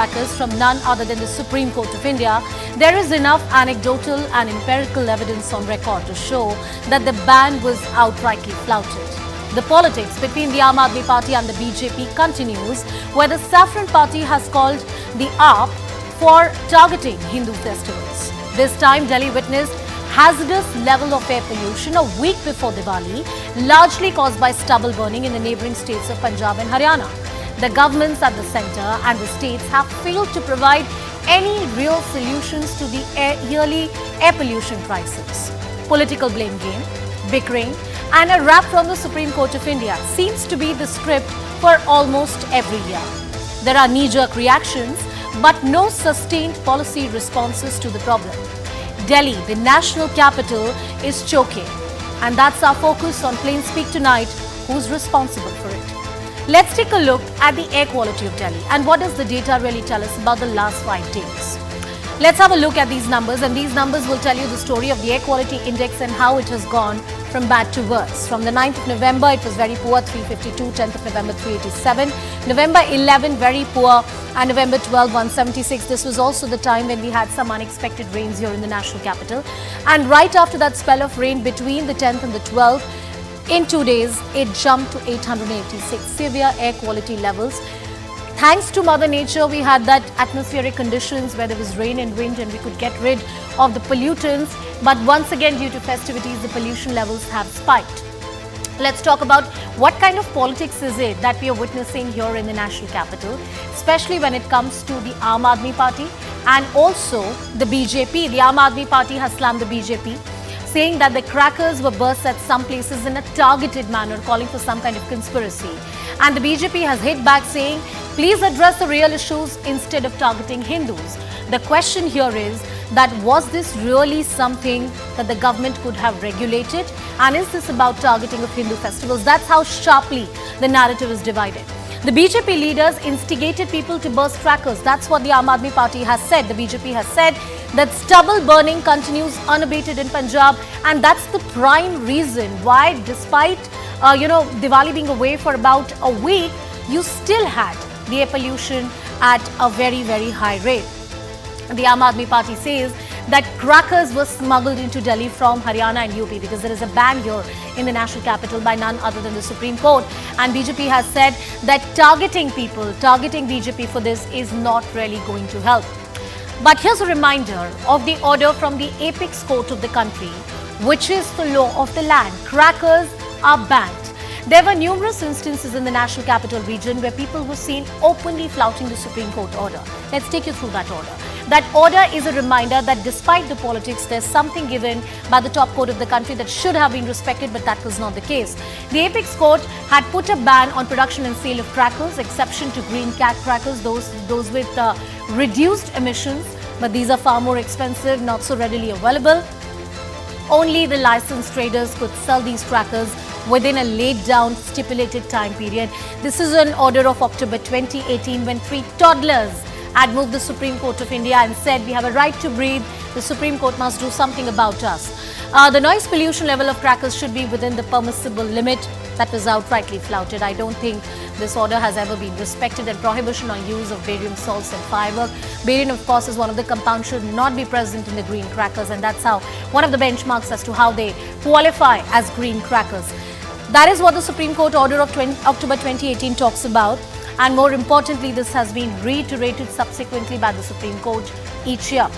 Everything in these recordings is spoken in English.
Crackers from none other than the Supreme Court of India, there is enough anecdotal and empirical evidence on record to show that the ban was outrightly flouted. The politics between the Aam Aadmi Party and the BJP continues, where the Saffron Party has called the AAP for targeting Hindu festivals. This time, Delhi witnessed hazardous level of air pollution a week before Diwali, largely caused by stubble burning in the neighbouring states of Punjab and Haryana. The governments at the centre and the states have failed to provide any real solutions to the yearly air pollution crisis. Political blame game, bickering and a rap from the Supreme Court of India seems to be the script for almost every year. There are knee-jerk reactions but no sustained policy responses to the problem. Delhi, the national capital, is choking, and that's our focus on Plain Speak tonight. Who's responsible for it? Let's take a look at the air quality of Delhi and what does the data really tell us about the last 5 days. Let's have a look at these numbers, and these numbers will tell you the story of the air quality index and how it has gone from bad to worse. From the 9th of November, it was very poor, 352, 10th of November, 387, November 11, very poor, and November 12, 176. This was also the time when we had some unexpected rains here in the national capital. And right after that spell of rain between the 10th and the 12th, in 2 days, it jumped to 886 severe air quality levels. Thanks to Mother Nature, we had that atmospheric conditions where there was rain and wind and we could get rid of the pollutants. But once again, due to festivities, the pollution levels have spiked. Let's talk about what kind of politics is it that we are witnessing here in the national capital, especially when it comes to the Aam Aadmi Party and also the BJP. The Aam Aadmi Party has slammed the BJP, saying that the crackers were burst at some places in a targeted manner, calling for some kind of conspiracy. And the BJP has hit back saying, please address the real issues instead of targeting Hindus. The question here is that was this really something that the government could have regulated? And is this about targeting of Hindu festivals? That's how sharply the narrative is divided. The BJP leaders instigated people to burst crackers. That's what the Aam Aadmi Party has said. The BJP has said that stubble burning continues unabated in Punjab, and that's the prime reason why, despite Diwali being away for about a week, you still had the air pollution at a very, very high rate. The Aam Aadmi Party says that crackers were smuggled into Delhi from Haryana and UP because there is a ban here in the national capital by none other than the Supreme Court. And BJP has said that targeting people, targeting BJP for this is not really going to help. But here's a reminder of the order from the apex court of the country, which is the law of the land. Crackers are banned. There were numerous instances in the national capital region where people were seen openly flouting the Supreme Court order. Let's take you through that order. That order is a reminder that despite the politics, there's something given by the top court of the country that should have been respected, but that was not the case. The apex court had put a ban on production and sale of crackers, exception to green cat crackers, those with reduced emissions, but these are far more expensive, not so readily available. Only the licensed traders could sell these crackers within a laid down stipulated time period. This is an order of October 2018 when 3 toddlers had moved the Supreme Court of India and said, we have a right to breathe, the Supreme Court must do something about us. The noise pollution level of crackers should be within the permissible limit. That was outrightly flouted. I don't think this order has ever been respected. And prohibition on use of barium salts and firework. Barium, of course, is one of the compounds should not be present in the green crackers, and that's how one of the benchmarks as to how they qualify as green crackers. That is what the Supreme Court order of October 2018 talks about. And more importantly, this has been reiterated subsequently by the Supreme Court each year.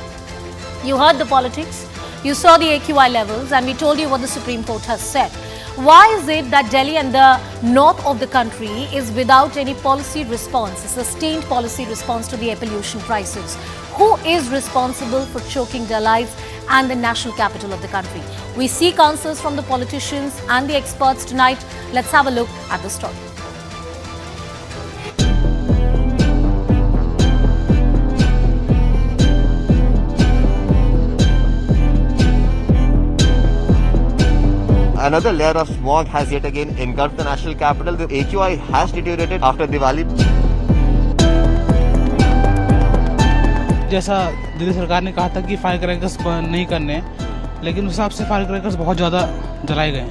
You heard the politics, you saw the AQI levels, and we told you what the Supreme Court has said. Why is it that Delhi and the north of the country is without any policy response, a sustained policy response to the air pollution crisis? Who is responsible for choking their lives and the national capital of the country? We seek answers from the politicians and the experts tonight. Let's have a look at the story. Another layer of smog has yet again engulfed the national capital. The AQI has deteriorated after Diwali. जैसा दिल्ली सरकार ने कहा था कि fire crackers नहीं करने, लेकिन उस हिसाब से फायर क्रैकर्स बहुत ज़्यादा जलाए गए।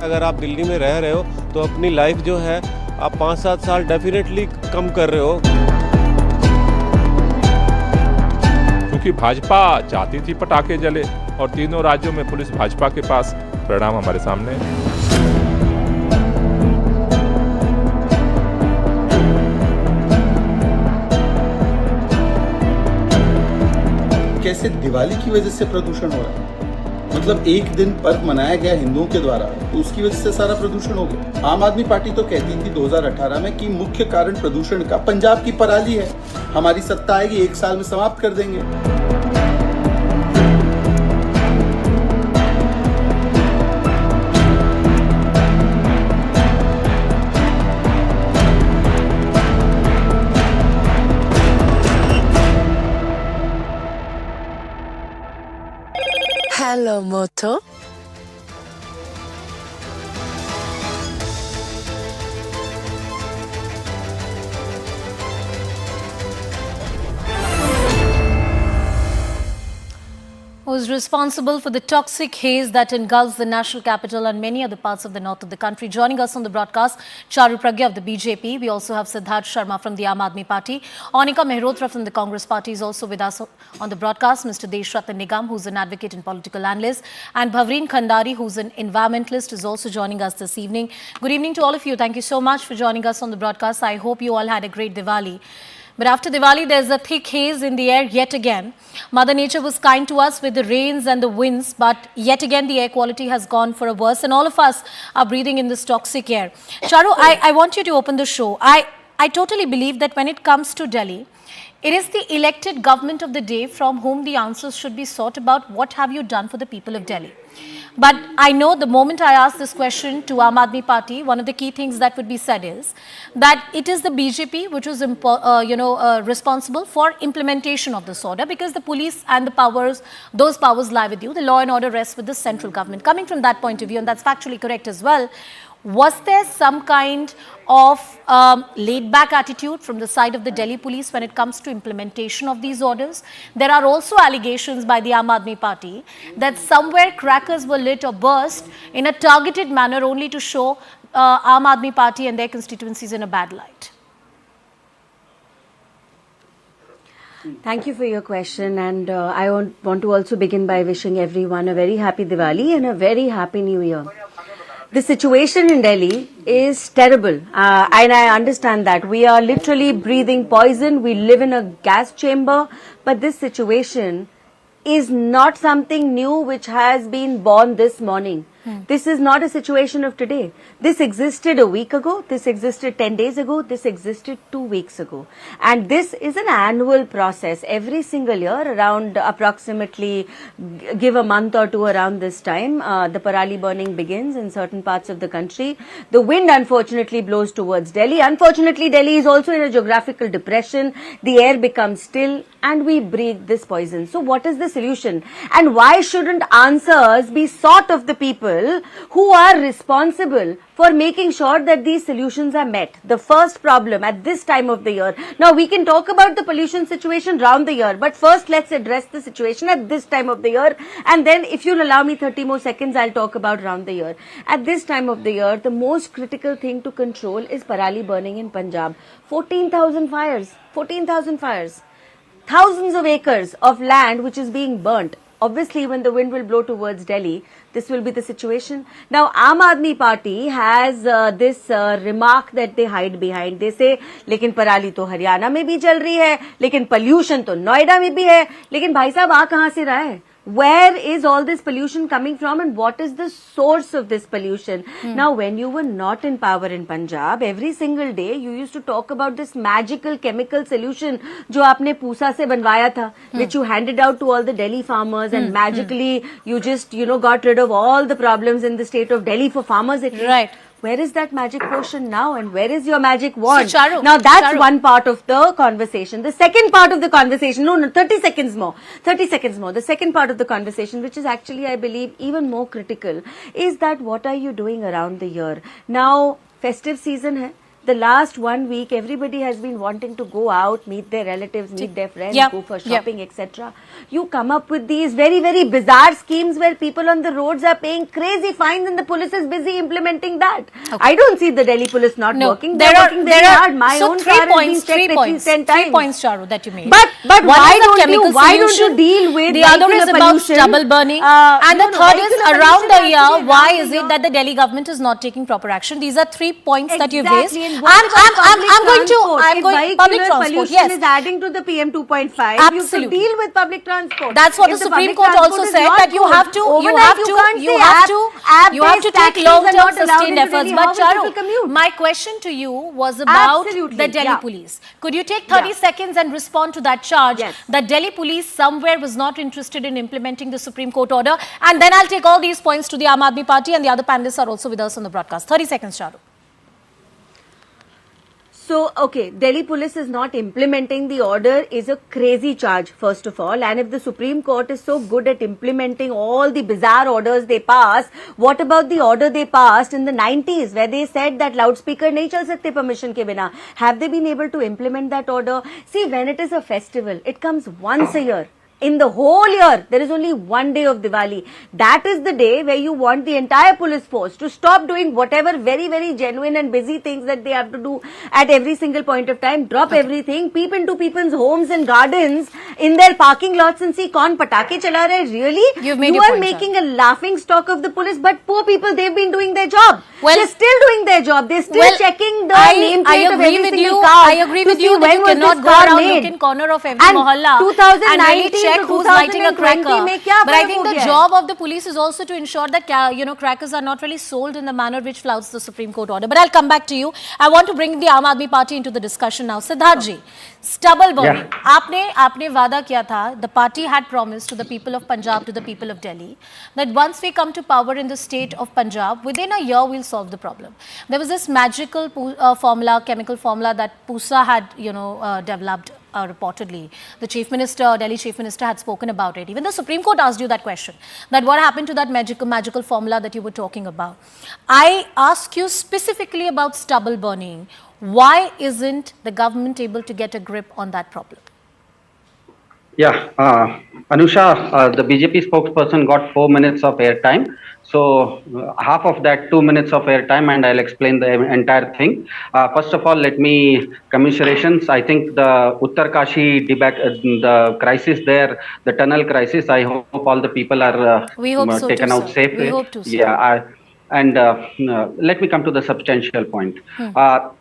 अगर आप दिल्ली में रह रहे हो तो अपनी लाइफ जो है आप 5-7 साल डेफिनेटली कम कर रहे हो। क्योंकि भाजपा चाहती थी पटाखे जले और तीनों राज्यों में पुलिस भाजपा के पास। परिणाम हमारे सामने है। कैसे दिवाली की वजह से प्रदूषण हो रहा है, मतलब एक दिन पर्व मनाया गया हिंदुओं के द्वारा तो उसकी वजह से सारा प्रदूषण हो गया। आम आदमी पार्टी तो कहती थी 2018 में कि मुख्य कारण प्रदूषण का पंजाब की पराली है, हमारी सत्ता आएगी 1 साल में समाप्त कर देंगे। Hello, Moto. Who's responsible for the toxic haze that engulfs the national capital and many other parts of the north of the country. Joining us on the broadcast, Charu Pragya of the BJP. We also have Siddharth Sharma from the Aam Aadmi Party. Anika Mehrotra from the Congress Party is also with us on the broadcast. Mr. Deshratan Nigam, who's an advocate and political analyst. And Bhavreen Khandari, who's an environmentalist, is also joining us this evening. Good evening to all of you. Thank you so much for joining us on the broadcast. I hope you all had a great Diwali. But after Diwali, there's a thick haze in the air yet again. Mother Nature was kind to us with the rains and the winds, but yet again the air quality has gone for a worse, and all of us are breathing in this toxic air. Charu, I want you to open the show. I totally believe that when it comes to Delhi, it is the elected government of the day from whom the answers should be sought about what have you done for the people of Delhi. But I know the moment I ask this question to Aam Aadmi Party, one of the key things that would be said is that it is the BJP which was responsible for implementation of this order, because the police and the powers, those powers lie with you. The law and order rests with the central government. Coming from that point of view, and that's factually correct as well, was there some kind of laid-back attitude from the side of the Delhi police when it comes to implementation of these orders? There are also allegations by the Aam Aadmi Party that somewhere crackers were lit or burst in a targeted manner only to show Aam Aadmi Party and their constituencies in a bad light. Thank you for your question, and I want to also begin by wishing everyone a very happy Diwali and a very happy New Year. The situation in Delhi is terrible, and I understand that. We are literally breathing poison. We live in a gas chamber, but this situation is not something new which has been born this morning. This is not a situation of today. This existed a week ago, this existed 10 days ago, this existed 2 weeks ago. And this is an annual process. Every single year, around approximately, give a month or two around this time, the parali burning begins in certain parts of the country. The wind unfortunately blows towards Delhi. Unfortunately, Delhi is also in a geographical depression. The air becomes still and we breathe this poison. So what is the solution? And why shouldn't answers be sought of the people who are responsible for making sure that these solutions are met? The first problem at this time of the year. Now we can talk about the pollution situation round the year, but first let's address the situation at this time of the year, and then if you'll allow me 30 more seconds, I'll talk about round the year. At this time of the year, the most critical thing to control is parali burning in Punjab. 14,000 fires. 14,000 fires. Thousands of acres of land which is being burnt. Obviously, when the wind will blow towards Delhi, this will be the situation. Now, Aam Aadmi Party has this remark that they hide behind. They say, लेकिन पराली तो हरियाणा में भी चल रही है, लेकिन pollution तो नोएडा में भी है, लेकिन भाई साहब आ कहाँ से रहा है? Where is all this pollution coming from, and what is the source of this pollution? Now, when you were not in power in Punjab, every single day you used to talk about this magical chemical solution जो आपने पूसा से बनवाया था, which you handed out to all the Delhi farmers, and magically you just, got rid of all the problems in the state of Delhi for farmers. Right. Where is that magic potion now, and where is your magic wand? So, Charu, now that's Charu. one part of the conversation. The second part of the conversation, no, 30 seconds more. 30 seconds more. The second part of the conversation, which is actually, I believe, even more critical, is that what are you doing around the year? Now, festive season hai. the last 1 week, everybody has been wanting to go out, meet their relatives, meet their friends, Yeah. go for shopping, etc. You come up with these very, very bizarre schemes where people on the roads are paying crazy fines and the police is busy implementing that. I don't see the Delhi police not working. They're working very hard. My own car has been checked at least 10 times. 3 points, Charu, that you made. But One why is the don't chemical you solution, deal with the other is vehicular about pollution? stubble burning, and the third is vehicular around pollution the has to year. be Why around is the it year. that the Delhi government is not taking proper action? These are 3 points that you've raised. Exactly. And And what about I'm going to If public vehicular transport. pollution Yes, is adding to the PM 2.5. You have to Absolutely. deal with public transport. that's what If the the Supreme public Court transport also is said, not that you good, have to overnight you can't say app-based take taxis are long-term not allowed sustained into efforts. Delhi. But How will Charu, people commute? my question to you was about Absolutely, the Delhi yeah. police. Could you take 30 Yeah. seconds and respond to that charge Yes. that Delhi police somewhere was not interested in implementing the Supreme Court order? And then I'll take all these points to the Aam Aadmi Party, and the other panelists are also with us on the broadcast. 30 seconds, Charu. So, okay, Delhi police is not implementing the order is a crazy charge, first of all. And if the Supreme Court is so good at implementing all the bizarre orders they pass, what about the order they passed in the 90s where they said that loudspeaker nahi chal sakte permission ke bina? Have they been able to implement that order? See, when it is a festival, it comes once a year. In the whole year, there is only one day of Diwali. That is the day where you want the entire police force to stop doing whatever very, very genuine and busy things that they have to do at every single point of time. Drop everything, peep into people's homes and gardens, in their parking lots and see kaun patake chala rahe. Really? You've made you your are point, making a laughing stock of the police, but poor people, they've been doing their job. Well- they're still doing their job. They're still checking the I nameplate of agree every with single you. car. I agree to with see you that when you was cannot this go car around made. nook and corner of every And mohalla 2019 and really check to who's lighting a 2020 cracker. mein kya But I farak think ho the gaya hai? job of the police is also to ensure that crackers are not really sold in the manner which flouts the Supreme Court order. But I'll come back to you. I want to bring the Aam Aadmi Party into the discussion now. Siddharth ji, stubble burning. आपने वादा किया था. The party had promised to the people of Punjab, to the people of Delhi, that once we come to power in the state of Punjab, within a year we'll solve the problem. There was this magical formula, chemical formula that PUSA had, developed. Reportedly, the Delhi Chief Minister had spoken about it. Even the Supreme Court asked you that question, that what happened to that magical formula that you were talking about. I ask you specifically about stubble burning. Why isn't the government able to get a grip on that problem? Yeah, Anusha, the BJP spokesperson got 4 minutes of airtime. So half of that 2 minutes of airtime, and I'll explain the entire thing. First of all, let me commiserations. I think the Uttarkashi the crisis there, the tunnel crisis. I hope all the people are We hope so taken too, out sir. safe. We hope to, sir. Yeah. And let me come to the substantial point.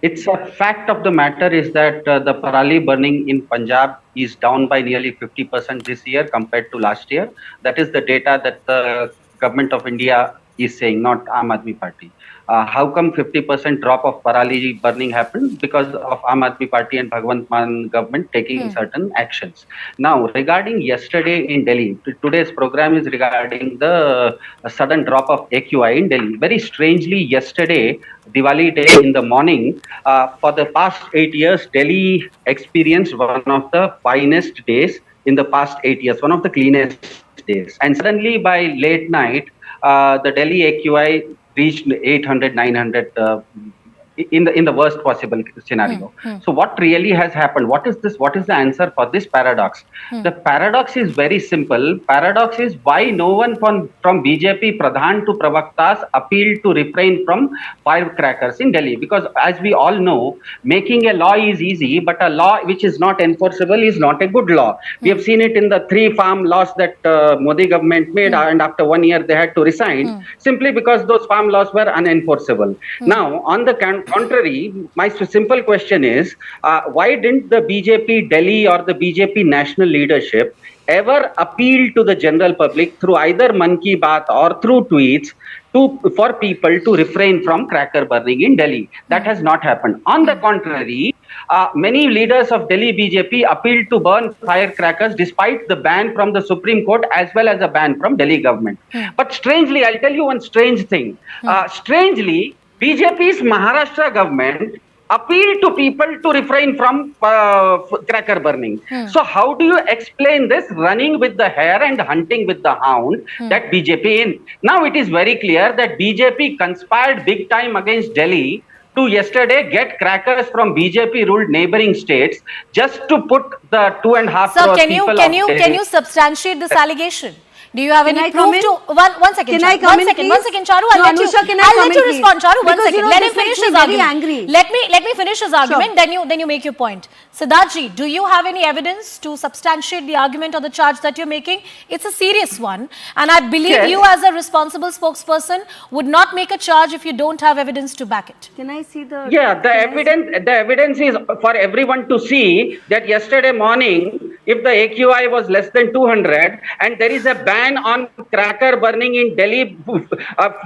It's a fact of the matter is that the parali burning in Punjab is down by nearly 50% this year compared to last year. That is the data that the government of India is saying, not Aam Aadmi Party. How come 50% drop of parali burning happened? Because of Aam Aadmi Party and Bhagwant Mann government taking certain actions. Now, regarding yesterday in Delhi, today's program is regarding the sudden drop of AQI in Delhi. Very strangely, yesterday, Diwali day in the morning, for the past 8 years, Delhi experienced one of the finest days in the past 8 years, one of the cleanest days. And suddenly by late night, the Delhi AQI reached 800, 900 in the worst possible scenario. So what really has happened? What is this? What is the answer for this paradox? The paradox is very simple. Paradox is why no one from BJP Pradhan to Pravaktas appealed to refrain from firecrackers in Delhi. Because as we all know, making a law is easy, but a law which is not enforceable is not a good law. We have seen it in the 3 farm laws that Modi government made, and after 1 year they had to resign simply because those farm laws were unenforceable. Now, on the contrary, my simple question is, why didn't the BJP Delhi or the BJP national leadership ever appeal to the general public through either Mann Ki Baat or through tweets for people to refrain from cracker burning in Delhi? That has not happened. On the contrary, many leaders of Delhi BJP appealed to burn firecrackers despite the ban from the Supreme Court as well as a ban from Delhi government. But strangely, I'll tell you one strange thing. Strangely, BJP's Maharashtra government appealed to people to refrain from cracker burning. So how do you explain this running with the hare and hunting with the hound that BJP in? Now it is very clear that BJP conspired big time against Delhi to yesterday get crackers from BJP ruled neighboring states just to put the 2.5 Sir, crore can you people can of you Delhi- can you substantiate this allegation? Do you have Can any I come proof in? to one second? Can Charu, I come one in, second, please? one second, Charu. I'll No, let Anusha, you. can I I'll come let in, you please? respond, Charu. One Because, second. you know, Let this him finish makes his me very argument. angry. Let me finish his argument. Then you make your point. Siddharthji, do you have any evidence to substantiate the argument or the charge that you're making? It's a serious one, and I believe Yes. you, as a responsible spokesperson, would not make a charge if you don't have evidence to back it. Can I see the? Yeah, can the evidence is for everyone to see that yesterday morning, if the AQI was less than 200 and there is a ban on cracker burning in Delhi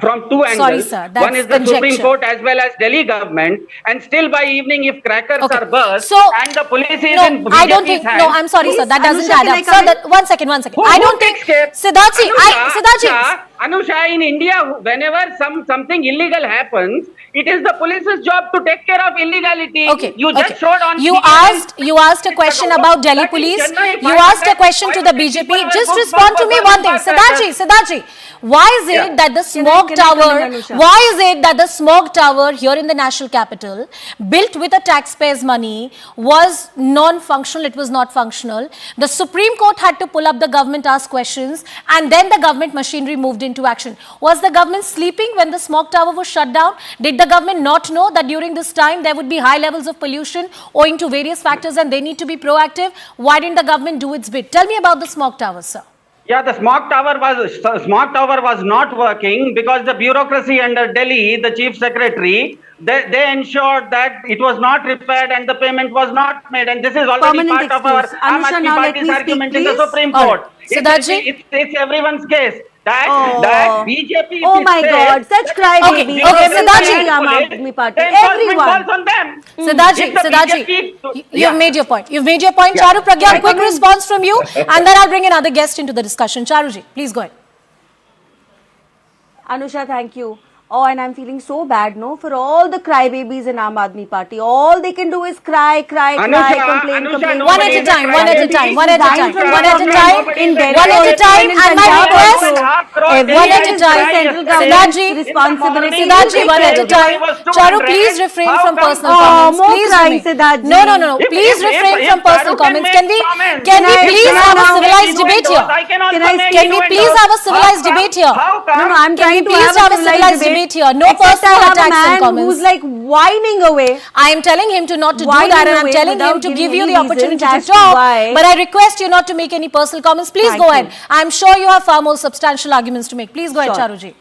from two Sorry, angles. sir, One that's is the Supreme conjecture. Court as well as Delhi government, and still by evening, if crackers Okay. are burst So, and the police is no, in I don't BJP's think. hands, No, I'm sorry, sir. Please, That doesn't Anusha, add can I up. come Sir, in? one second, one second. Who I don't takes think. care? Siddharthji, Siddharthji. Anusha, in India, whenever something illegal happens, it is the police's job to take care of illegality. Okay. You okay. just showed on. You asked a question about Delhi police. You asked a question to the BJP. Just respond to me one thing, Siddharthji. Why is it that the smog can I come tower? in, Anusha? Why is it that the smog tower here in the national capital, built with the taxpayers' money, was non-functional? It was not functional. The Supreme Court had to pull up the government, ask questions, and then the government machinery moved into action. Was the government sleeping when the smog tower was shut down? Did the government not know that during this time there would be high levels of pollution owing to various factors and they need to be proactive? Why didn't the government do its bit? Tell me about the smog tower, sir. Yeah, the smog tower was not working because the bureaucracy under Delhi, the chief secretary, they ensured that it was not repaired and the payment was not made. And this is already Permanent part of our excuse. Anusha, now let Party's me speak, argument in the please. Supreme All Court. right. Siddharthji? It's everyone's case. That BJP. if Oh it my says God, such that crybabies. Okay, Everybody Siddharthji. in Aam Aadmi Party. the enforcement Everyone. falls on them. Siddharthji, you've made your point. You've made your point. Yeah. Charu Pragya, Yeah. quick response from you, and then I'll bring another guest into the discussion. Charuji, please go ahead. Anusha, thank you. Oh, and I'm feeling so bad, no, for all the crybabies in Aam Aadmi Party. All they can do is cry, complain. One at a time, one at a time, one at a time, one at a time, In Delhi, one at a time, and my request, one at a time, central government's Siddharthji, responsibility. Siddharthji, one at a time. Charu, please refrain from personal comments. more Please crying, refrain. Siddharthji. No. Please refrain from personal comments. Can we please have a civilized debate here? Can we please have a civilized debate here? No, I'm Can we trying to please have a civilized debate here? No Except personal I have a attacks and man comments. who's like whining away. I am telling him to not to do Whining that, and I'm away telling him without to give giving you any the opportunity reasons to as to talk. why. But I request you not to make any personal comments. Please Thank go you. ahead. I'm sure you have far more substantial arguments to make. Please go ahead, Sure. Charuji.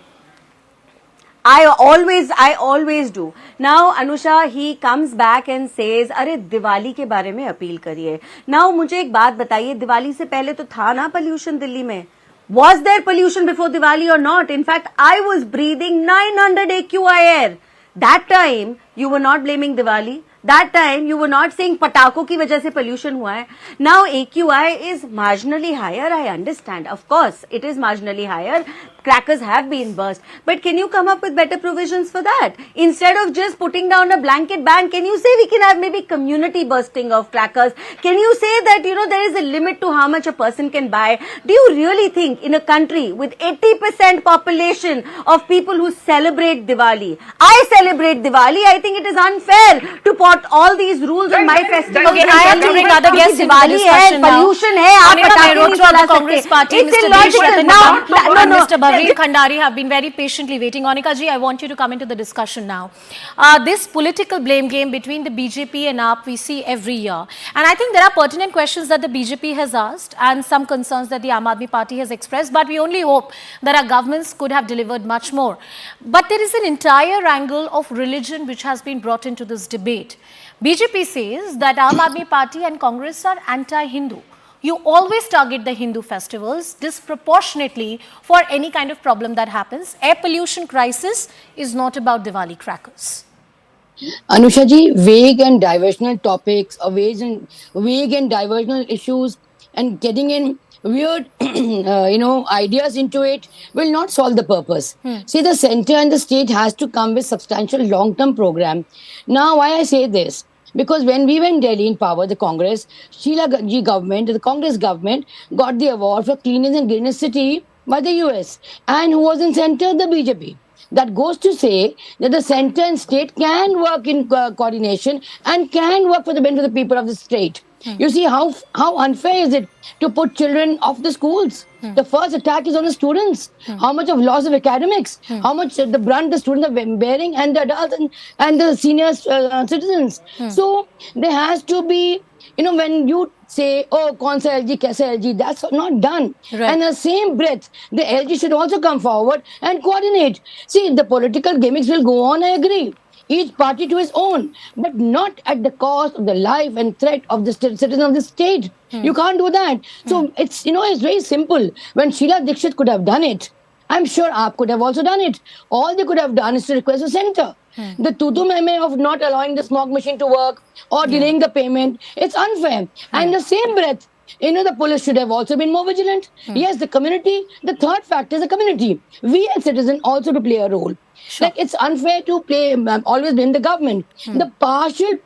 I always do. Now, Anusha, he comes back and says, अरे दिवाली के बारे में appeal करिए. Now, मुझे एक बात बताइए, दिवाली से पहले तो था ना pollution दिल्ली में? Was there pollution before Diwali or not? In fact, I was breathing 900 AQI air. That time, you were not blaming Diwali. That time, you were not saying पटाखों की वजह से pollution हुआ है. Now, AQI is marginally higher. I understand. Of course, it is marginally higher. Crackers have been burst. But can you come up with better provisions for that? Instead of just putting down a blanket ban, can you say we can have maybe community bursting of crackers? Can you say that, there is a limit to how much a person can buy? Do you really think in a country with 80% population of people who celebrate Diwali, I celebrate Diwali, I think it is unfair to put all these rules on my festival. Okay, I have to bring other guests into the discussion now. Pollution है, आप Monica पटाखे Mehrotra नहीं of the चला Congress सकते. Party, It's Mr. illogical. Desh Now, and Mr. Bhavin Khandari have been very patiently waiting. Monica ji, I want you to come into the discussion now. This political blame game between the BJP and AAP we see every year. And I think there are pertinent questions that the BJP has asked and some concerns that the Aam Aadmi Party has expressed. But we only hope that our governments could have delivered much more. But there is an entire angle of religion which has been brought into this debate. BJP says that Aam Aadmi Party and Congress are anti-Hindu. You always target the Hindu festivals disproportionately for any kind of problem that happens. Air pollution crisis is not about Diwali crackers. Anusha ji, vague and diversional topics, vague and diversional issues, and getting in weird, ideas into it will not solve the purpose. See, the center and the state has to come with substantial long-term program. Now, why I say this? Because when we were in Delhi in power, the Congress, Sheila Ji government, the Congress government got the award for cleanest and greenest city by the US. And who was in center? The BJP. That goes to say that the center and state can work in coordination and can work for the benefit of the people of the state. You see how unfair is it to put children off the schools? The first attack is on the students. How much of loss of academics? How much the brunt the students are bearing, and the adults and the senior citizens. So there has to be, when you say, oh, kaun sa LG, kaisa LG, that's not done. Right. And in the same breath, the LG should also come forward and coordinate. See, the political gimmicks will go on, I agree. Each party to his own, but not at the cost of the life and threat of the citizen of the state. You can't do that. So it's very simple. When Sheila Dixit could have done it, I'm sure AAP could have also done it. All they could have done is to request the center. The tutu meme of not allowing the smog machine to work or delaying the payment, it's unfair. And in the same breath, the police should have also been more vigilant. Yes, the community, the third factor is the community. We as citizens also to play a role. Like, it's unfair to always blame the government. The partial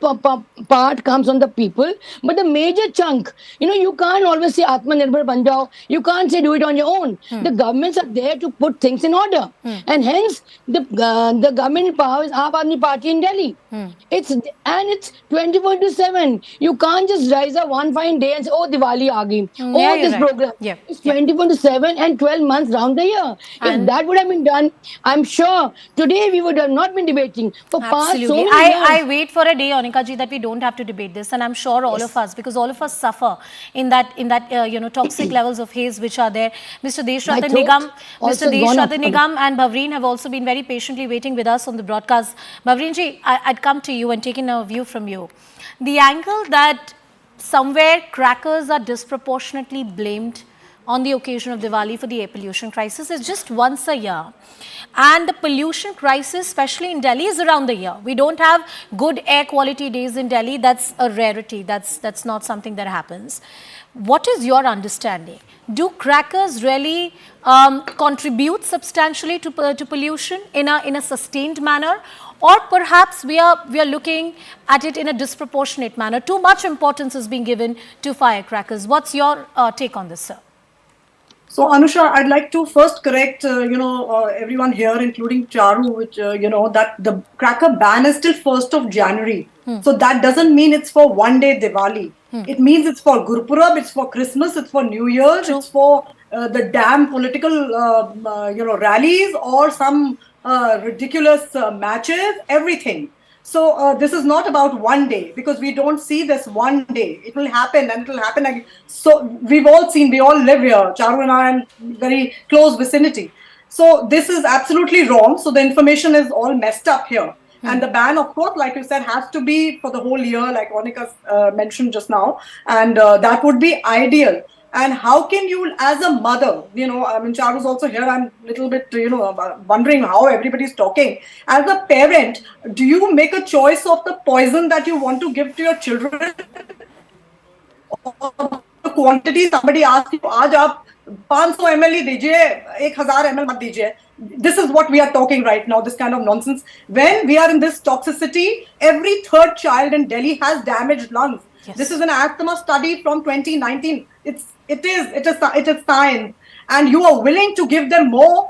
part comes on the people, but the major chunk, you can't always say Atmanirbhar ban jao. You can't say do it on your own. The governments are there to put things in order, and hence the government in power is Aam Aadmi Party in Delhi. It's 24/7. You can't just rise up one fine day and say, oh, Diwali aa gayi. Oh, this program. Yeah. It's 24/7 and 12 months round the year. If that would have been done, I'm sure today we would have not been debating for past so Absolutely. many years. I wait for a day, Anika ji, that we don't have to debate this, and I'm sure all of us, because all of us suffer in that toxic levels of haze which are there. Mr. Deshrathan Nigam, and Bhavreen have also been very patiently waiting with us on the broadcast. Bhavreen ji, I'd come to you and taken a view from you. The angle that somewhere crackers are disproportionately blamed on the occasion of Diwali for the air pollution crisis is just once a year. And the pollution crisis, especially in Delhi, is around the year. We don't have good air quality days in Delhi. That's a rarity. That's not something that happens. What is your understanding? Do crackers really contribute substantially to pollution in a sustained manner? Or perhaps we are looking at it in a disproportionate manner. Too much importance is being given to firecrackers. What's your take on this, sir? So, Anusha, I'd like to first correct, everyone here, including Charu, which, that the cracker ban is till 1st of January. So that doesn't mean it's for one day Diwali. It means it's for Gurpurab, it's for Christmas, it's for New Year's, it's for the damn political, rallies or some ridiculous matches, everything. So this is not about one day, because we don't see this one day. It will happen, and it will happen again. So we've all seen, we all live here, Charu and I, in very close vicinity. So this is absolutely wrong. So the information is all messed up here. And the ban, of course, like you said, has to be for the whole year, like Monica mentioned just now. And that would be ideal. And how can you, as a mother, Charu's also here, I'm a little bit, wondering how everybody's talking. As a parent, do you make a choice of the poison that you want to give to your children? Or the quantity, somebody asks you, aaj aap 500 ml hi dijiye, 1000 ml mat dijiye. This is what we are talking right now, this kind of nonsense. When we are in this toxicity, every third child in Delhi has damaged lungs. Yes. This is an asthma study from 2019. It is science, and you are willing to give them more,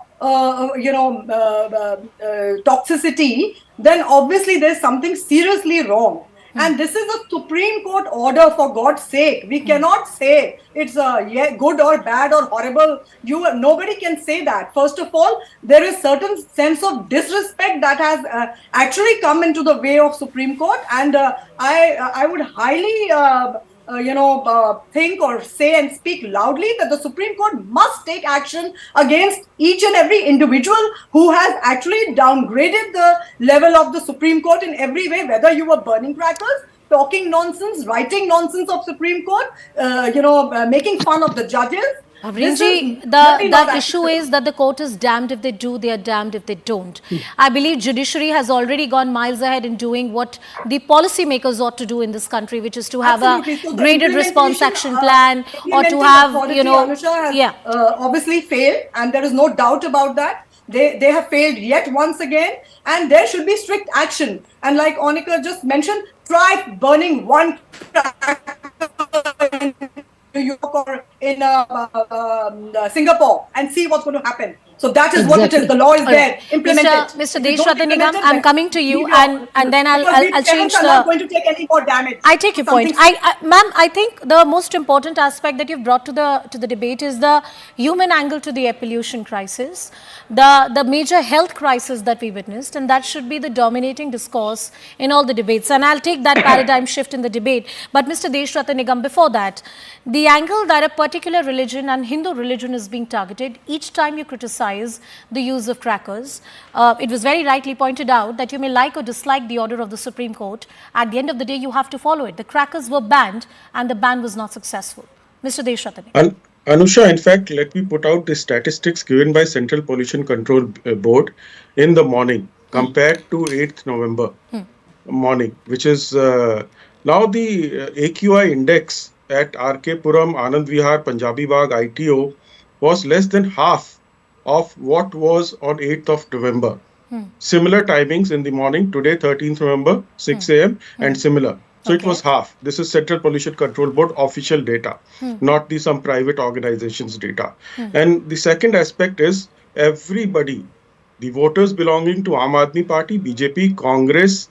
toxicity. Then obviously there's something seriously wrong. And this is a Supreme Court order, for God's sake. We cannot say it's good or bad or horrible. Nobody can say that. First of all, there is certain sense of disrespect that has actually come into the way of Supreme Court, and I would highly think or say and speak loudly that the Supreme Court must take action against each and every individual who has actually downgraded the level of the Supreme Court in every way, whether you were burning crackers, talking nonsense, writing nonsense of Supreme Court, making fun of the judges. Avrinji, the issue is that the court is damned if they do, they are damned if they don't. I believe judiciary has already gone miles ahead in doing what the policymakers ought to do in this country, which is to have a graded response action plan, or to have, obviously failed, and there is no doubt about that. They have failed yet once again, and there should be strict action. And like Onika just mentioned, try burning one New York or in Singapore and see what's going to happen. So that is what it is. The law is there. Implement it. Mr. If you don't Deshratha implement Nigam, it, I'm then coming to you, leave your- and then I'll because change parents are not going to take any more damage. I take your point. Ma'am, I think the most important aspect that you've brought to the debate is the human angle to the air pollution crisis, the major health crisis that we witnessed, and that should be the dominating discourse in all the debates. And I'll take that paradigm shift in the debate. But Mr. Deshratha Nigam, before that, the angle that a particular religion and Hindu religion is being targeted, each time you criticize the use of crackers, it was very rightly pointed out that you may like or dislike the order of the Supreme Court. At the end of the day, you have to follow it. The crackers were banned and the ban was not successful. Mr. Deshratha Nigam. Anusha, in fact, let me put out the statistics given by Central Pollution Control Board in the morning compared to 8th November morning, which is now the AQI index at RK Puram, Anand Vihar, Punjabi Bagh, ITO was less than half of what was on 8th of November. Similar timings in the morning, today 13th November, 6 a.m. and similar. So it was half. This is Central Pollution Control Board official data, not some private organizations' data. And the second aspect is everybody, the voters belonging to Aam Aadmi Party, BJP, Congress,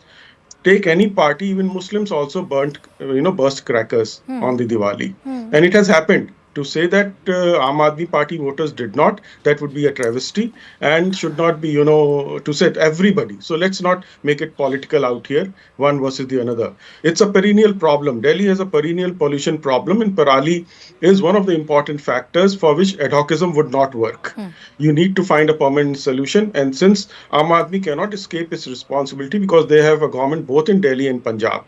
take any party, even Muslims also burst crackers on the Diwali. And it has happened. To say that Aam Aadmi Party voters did not, that would be a travesty and should not be, to say everybody. So let's not make it political out here, one versus the another. It's a perennial problem. Delhi has a perennial pollution problem, and Parali is one of the important factors for which ad hocism would not work. You need to find a permanent solution. And since Aam Aadmi cannot escape its responsibility because they have a government both in Delhi and Punjab.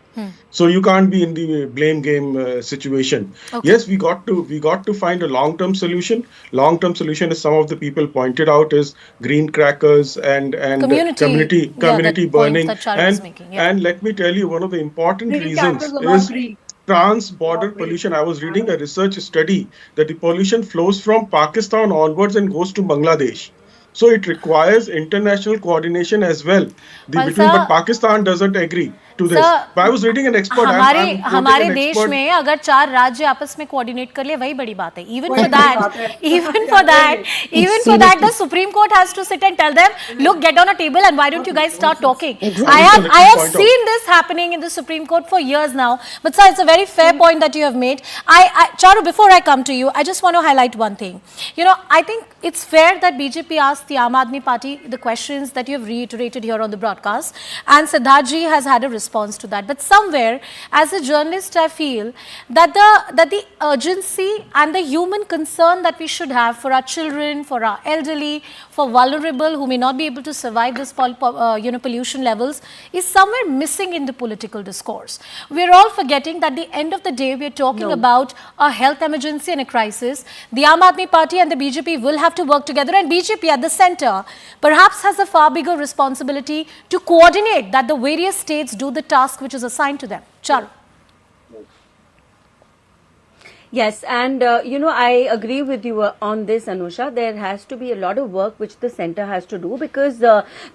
So you can't be in the blame game situation. Okay. Yes, we got to find a long-term solution. Long-term solution, as some of the people pointed out, is green crackers and community burning. And let me tell you, one of the important reasons is trans-border pollution. I was reading a research study that the pollution flows from Pakistan onwards and goes to Bangladesh. So it requires international coordination as well. But Pakistan doesn't agree to this. But I was reading an expert. हमारे देश में अगर 4 राज्य आपस में coordinate कर ले वही बड़ी बात है. Even for that, the Supreme Court has to sit and tell them, look, get on a table and why don't you guys start talking? I have seen this happening in the Supreme Court for years now. But sir, it's a very fair point that you have made. Charu, before I come to you, I just want to highlight one thing. I think it's fair that BJP asked the Aam Aadmi Party the questions that you have reiterated here on the broadcast, and Siddharth has had a response to that. But somewhere, as a journalist, I feel that the urgency and the human concern that we should have for our children, for our elderly, for vulnerable who may not be able to survive this pollution levels is somewhere missing in the political discourse. We're all forgetting that at the end of the day, we're talking about a health emergency and a crisis. The Aam Aadmi Party and the BJP will have to work together, and BJP at the center perhaps has a far bigger responsibility to coordinate that the various states do the task which is assigned to them. Charu. Yes, and I agree with you on this, Anusha. There has to be a lot of work which the center has to do because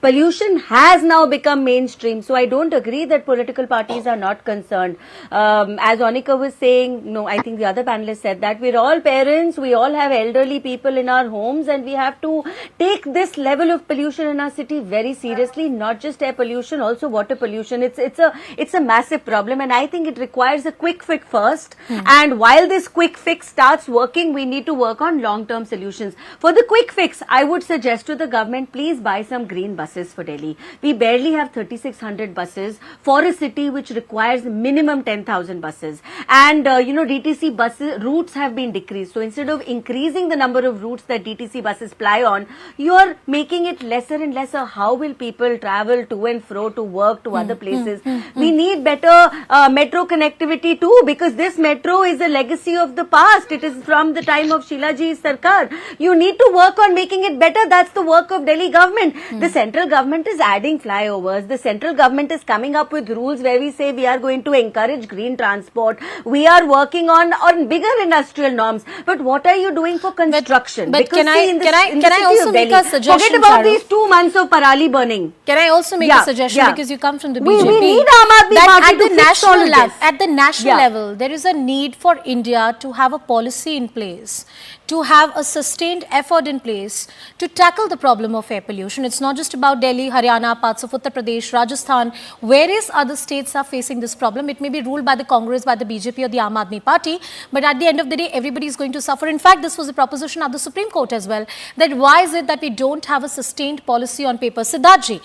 pollution has now become mainstream. So I don't agree that political parties are not concerned. As Anika was saying, no, I think the other panelists said that we're all parents, we all have elderly people in our homes, and we have to take this level of pollution in our city very seriously. Not just air pollution, also water pollution. It's a massive problem, and I think it requires a quick fix first. And while this quick fix starts working, we need to work on long-term solutions. For the quick fix, I would suggest to the government, please buy some green buses for Delhi. We barely have 3,600 buses for a city which requires minimum 10,000 buses. And, DTC buses routes have been decreased. So instead of increasing the number of routes that DTC buses ply on, you're making it lesser and lesser. How will people travel to and fro to work, to other places? We need better metro connectivity too, because this metro is a legacy of the past. It is from the time of Shilaji's Sarkar. You need to work on making it better. That's the work of Delhi government. The central government is adding flyovers. The central government is coming up with rules where we say we are going to encourage green transport. We are working on bigger industrial norms. But what are you doing for construction? But can I also make a suggestion? Forget about these 2 months of Parali burning. Can I also make a suggestion, because you come from the BJP? We need Aam Aadmi Party to fix all of this. At the national level, there is a need for India to have a policy in place to have a sustained effort in place to tackle the problem of air pollution. It's not just about Delhi, Haryana, parts of Uttar Pradesh, Rajasthan, various other states are facing this problem. It may be ruled by the Congress, by the BJP or the Aam Aadmi Party, but at the end of the day, everybody is going to suffer. In fact, this was a proposition at the Supreme Court as well, that why is it that we don't have a sustained policy on paper? Siddharthji,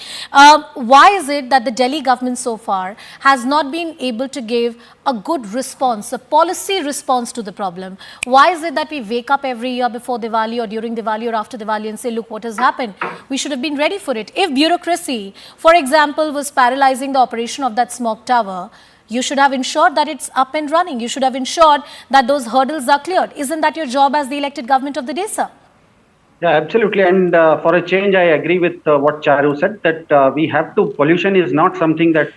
why is it that the Delhi government so far has not been able to give a good response, a policy response to the problem? Why is it that we wake up every year before Diwali or during Diwali or after Diwali and say, look what has happened? We should have been ready for it. If bureaucracy, for example, was paralyzing the operation of that smog tower, you should have ensured that it's up and running. You should have ensured that those hurdles are cleared. Isn't that your job as the elected government of the day, sir? Yeah, absolutely. And for a change, I agree with what Charu said, that we have to, pollution is not something that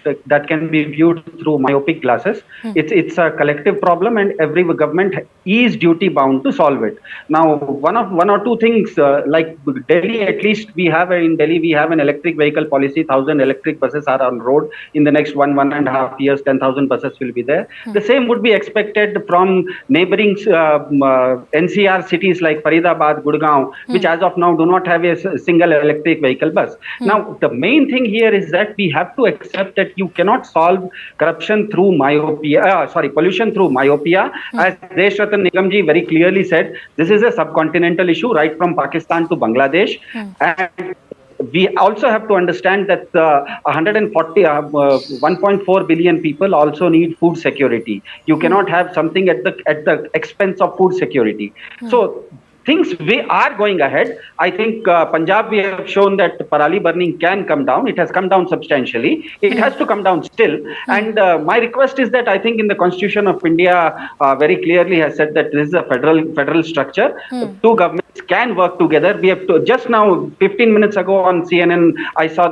can be viewed through myopic glasses. It's a collective problem, and every government is duty bound to solve it. Now, one or two things, like Delhi, at least we have an electric vehicle policy. 1,000 electric buses are on road. In the next 1.5 years, 10,000 buses will be there. The same would be expected from neighboring NCR cities like Faridabad, Gurugram, which as of now do not have a single electric vehicle bus. Now, the main thing here is that we have to accept that you cannot solve corruption through pollution through myopia. As Deshratan Nigamji very clearly said, this is a subcontinental issue right from Pakistan to Bangladesh. And we also have to understand that 1.4 billion people also need food security. You cannot have something at the expense of food security. So things we are going ahead. I think Punjab, we have shown that parali burning can come down. It has come down substantially. It has to come down still. And my request is that I think in the Constitution of India very clearly has said that this is a federal structure. Two governments can work together. We have to, just now 15 minutes ago on CNN, I saw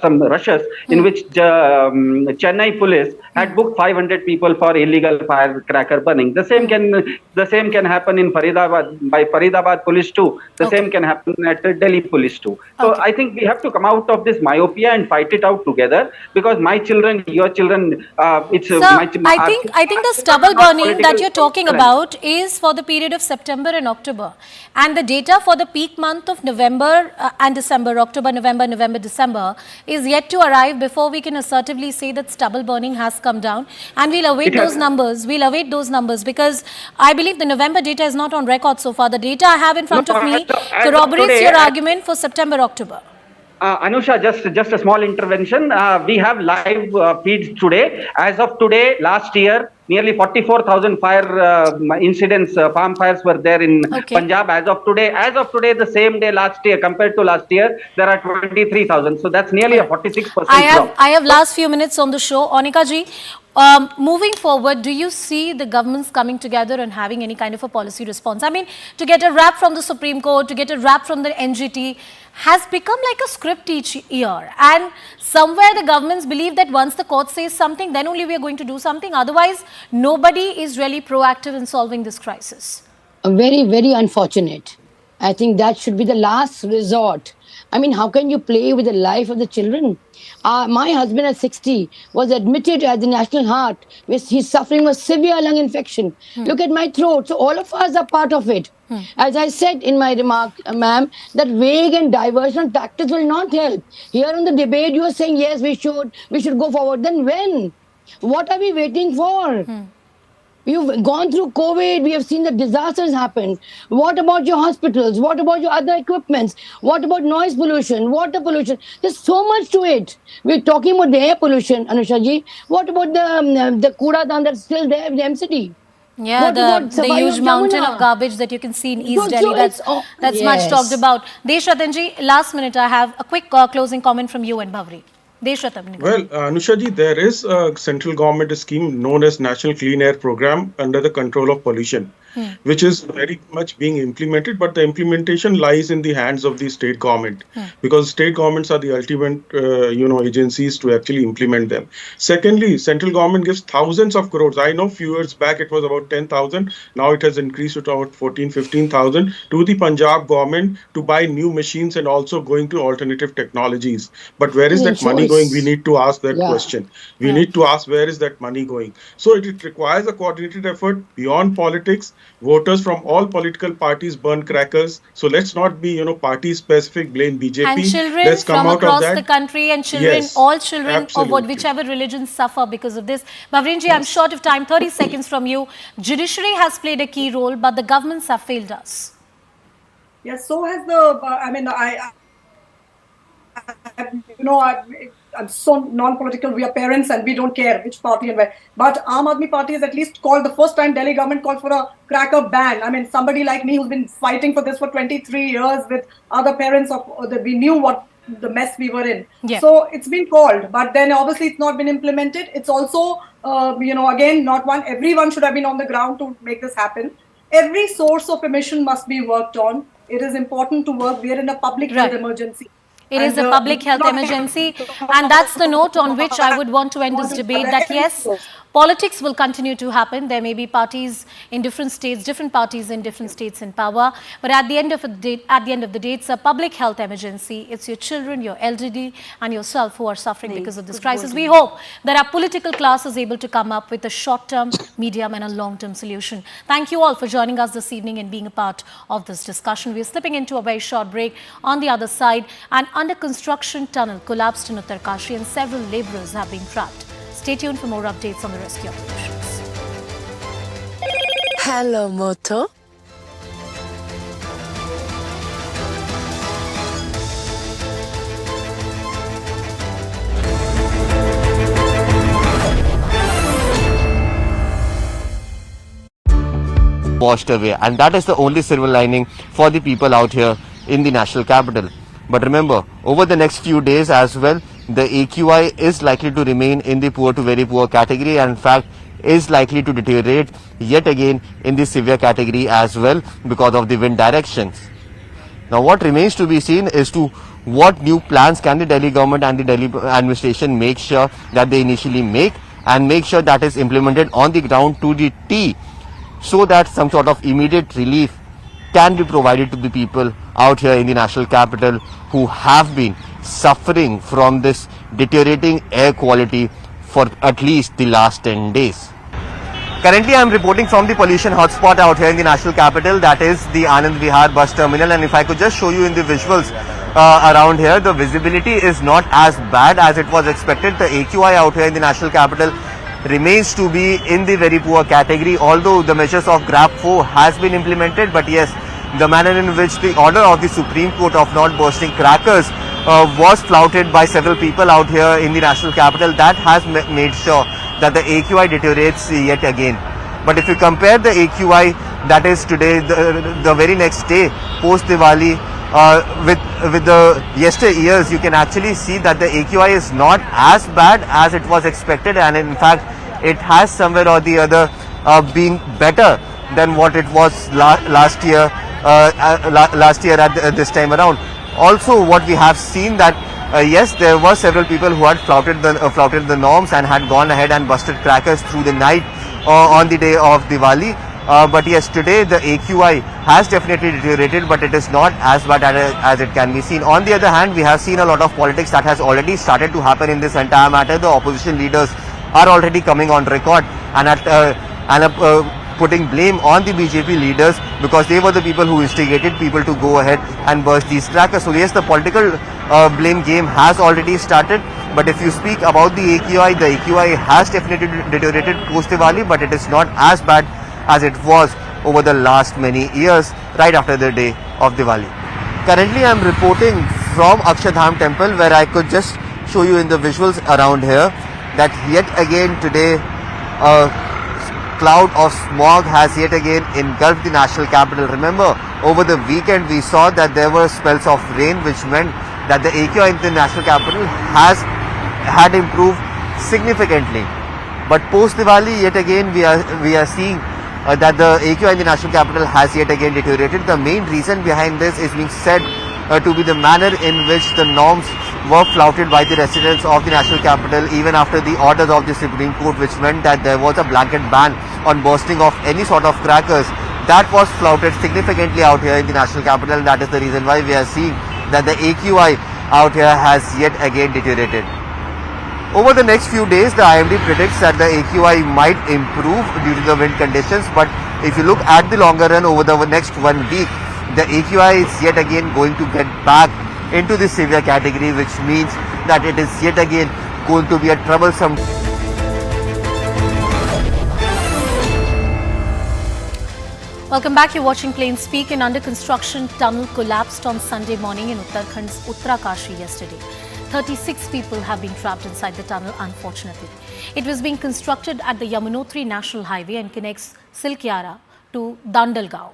some rushes in which Chennai police had booked 500 people for illegal firecracker burning. The same can happen in Faridabad by Faridabad police too. The same can happen at Delhi police too. So I think we have to come out of this myopia and fight it out together, because my children, your children, I think the stubble burning that you're talking about is for the period of September and October, and the data for the peak month of November and December, October, November, December, is yet to arrive before we can assertively say that stubble burning has come down. And we'll await those numbers. We'll await those numbers, because I believe the November data is not on record so far. The data I have in front of me corroborates your argument for September, October. Anusha, just a small intervention. We have live feeds today. As of today, last year, nearly 44,000 fire incidents, farm fires were there in Punjab. As of today, the same day last year, compared to last year, there are 23,000. So that's nearly a 46% drop. I have last few minutes on the show. Onika ji, moving forward, do you see the governments coming together and having any kind of a policy response? I mean, to get a rap from the Supreme Court, to get a rap from the NGT has become like a script each year. And somewhere the governments believe that once the court says something, then only we are going to do something. Otherwise, nobody is really proactive in solving this crisis. Very, very unfortunate. I think that should be the last resort. I mean, how can you play with the life of the children? My husband at 60 was admitted at the National Heart. He's suffering a severe lung infection. Look at my throat. So all of us are part of it. As I said in my remark, ma'am, that vague and diversion tactics will not help. Here on the debate, you are saying, yes, we should go forward. Then when? What are we waiting for? You've gone through COVID. We have seen the disasters happen. What about your hospitals? What about your other equipments? What about noise pollution, water pollution? There's so much to it. We're talking about the air pollution, Anusha ji. What about the Koodadan that's still there in the MCD? Yeah, the huge mountain of garbage that you can see in East Delhi. That's much talked about. Deshratan ji, last minute, I have a quick closing comment from you and Bhavri. Well, Anusha ji, there is a central government scheme known as National Clean Air Program under the control of pollution, which is very much being implemented, but the implementation lies in the hands of the state government, because state governments are the ultimate, agencies to actually implement them. Secondly, central government gives thousands of crores. I know few years back it was about 10,000. Now it has increased to about 15,000 to the Punjab government to buy new machines and also going to alternative technologies. But where is that money going, we need to ask that Yeah. question. We need to ask where is that money going. So it requires a coordinated effort beyond politics. Voters from all political parties burn crackers. So let's not be, party specific, blame BJP. And children Let's come from out of across that. the country and children, Yes, all children of absolutely. whichever religion suffer because of this. Bhavrinji, I'm short of time, 30 seconds from you. Judiciary has played a key role, but the governments have failed us. Yes, so has the, I'm so non-political. We are parents and we don't care which party and where. But Aam Aadmi Party has at least called, the first time Delhi government called for a cracker ban. I mean, somebody like me who's been fighting for this for 23 years with other parents, we knew what the mess we were in. Yeah. So it's been called, but then obviously it's not been implemented. It's also, again, not one. Everyone should have been on the ground to make this happen. Every source of emission must be worked on. It is important to work. We are in a public health emergency. It is a public health emergency, and that's the note on which I would want to end this debate, that yes, politics will continue to happen. There may be parties in different states, different parties in different states in power, but at the end of the day, it's a public health emergency. It's your children, your elderly, and yourself who are suffering because of this crisis. We hope that our political class is able to come up with a short-term, medium, and a long-term solution. Thank you all for joining us this evening and being a part of this discussion. We're slipping into a very short break. On the other side, an under construction tunnel collapsed in Uttarakhand and several labourers have been trapped. Stay tuned for more updates on the rescue operations. Hello, Moto. Washed away, and that is the only silver lining for the people out here in the national capital. But remember, over the next few days as well, the AQI is likely to remain in the poor to very poor category, and in fact is likely to deteriorate yet again in the severe category as well because of the wind directions. Now what remains to be seen is to what new plans can the Delhi government and the Delhi administration make sure that they initially make, and make sure that is implemented on the ground to the T, so that some sort of immediate relief can be provided to the people out here in the national capital who have been suffering from this deteriorating air quality for at least the last 10 days. Currently I am reporting from the pollution hotspot out here in the national capital, that is the Anand Vihar bus terminal, and if I could just show you in the visuals around here, the visibility is not as bad as it was expected. The AQI out here in the national capital remains to be in the very poor category, although the measures of GRAP 4 has been implemented. But yes, the manner in which the order of the Supreme Court of not bursting crackers was flouted by several people out here in the national capital, that has made sure that the AQI deteriorates yet again. But if you compare the AQI that is today, the very next day, post-Diwali, with the yesteryears, you can actually see that the AQI is not as bad as it was expected, and in fact it has somewhere or the other been better than what it was last year at this time around. Also, what we have seen that yes, there were several people who had flouted the norms and had gone ahead and busted crackers through the night on the day of Diwali. But yes, today the AQI has definitely deteriorated, but it is not as bad as it can be seen. On the other hand, we have seen a lot of politics that has already started to happen in this entire matter. The opposition leaders are already coming on record and putting blame on the BJP leaders, because they were the people who instigated people to go ahead and burst these crackers. So yes, the political blame game has already started. But if you speak about the AQI has definitely deteriorated post-Diwali, but it is not as bad as it was over the last many years right after the day of Diwali. Currently I am reporting from Akshardham temple, where I could just show you in the visuals around here that yet again today a cloud of smog has yet again engulfed the national capital. Remember, over the weekend we saw that there were spells of rain, which meant that the AQI in the national capital had improved significantly. But post Diwali, yet again we are seeing that the AQI in the national capital has yet again deteriorated. The main reason behind this is being said to be the manner in which the norms were flouted by the residents of the national capital even after the orders of the Supreme Court, which meant that there was a blanket ban on bursting of any sort of crackers. That was flouted significantly out here in the national capital, and that is the reason why we are seeing that the AQI out here has yet again deteriorated. Over the next few days, the IMD predicts that the AQI might improve due to the wind conditions. But if you look at the longer run over the next 1 week, the AQI is yet again going to get back into the severe category, which means that it is yet again going to be a troublesome. Welcome back. You're watching Plain Speak. An under construction tunnel collapsed on Sunday morning in Uttarakhand's Uttarakhand yesterday. 36 people have been trapped inside the tunnel, unfortunately. It was being constructed at the Yamunotri National Highway and connects Silkyara to Dandalgaon.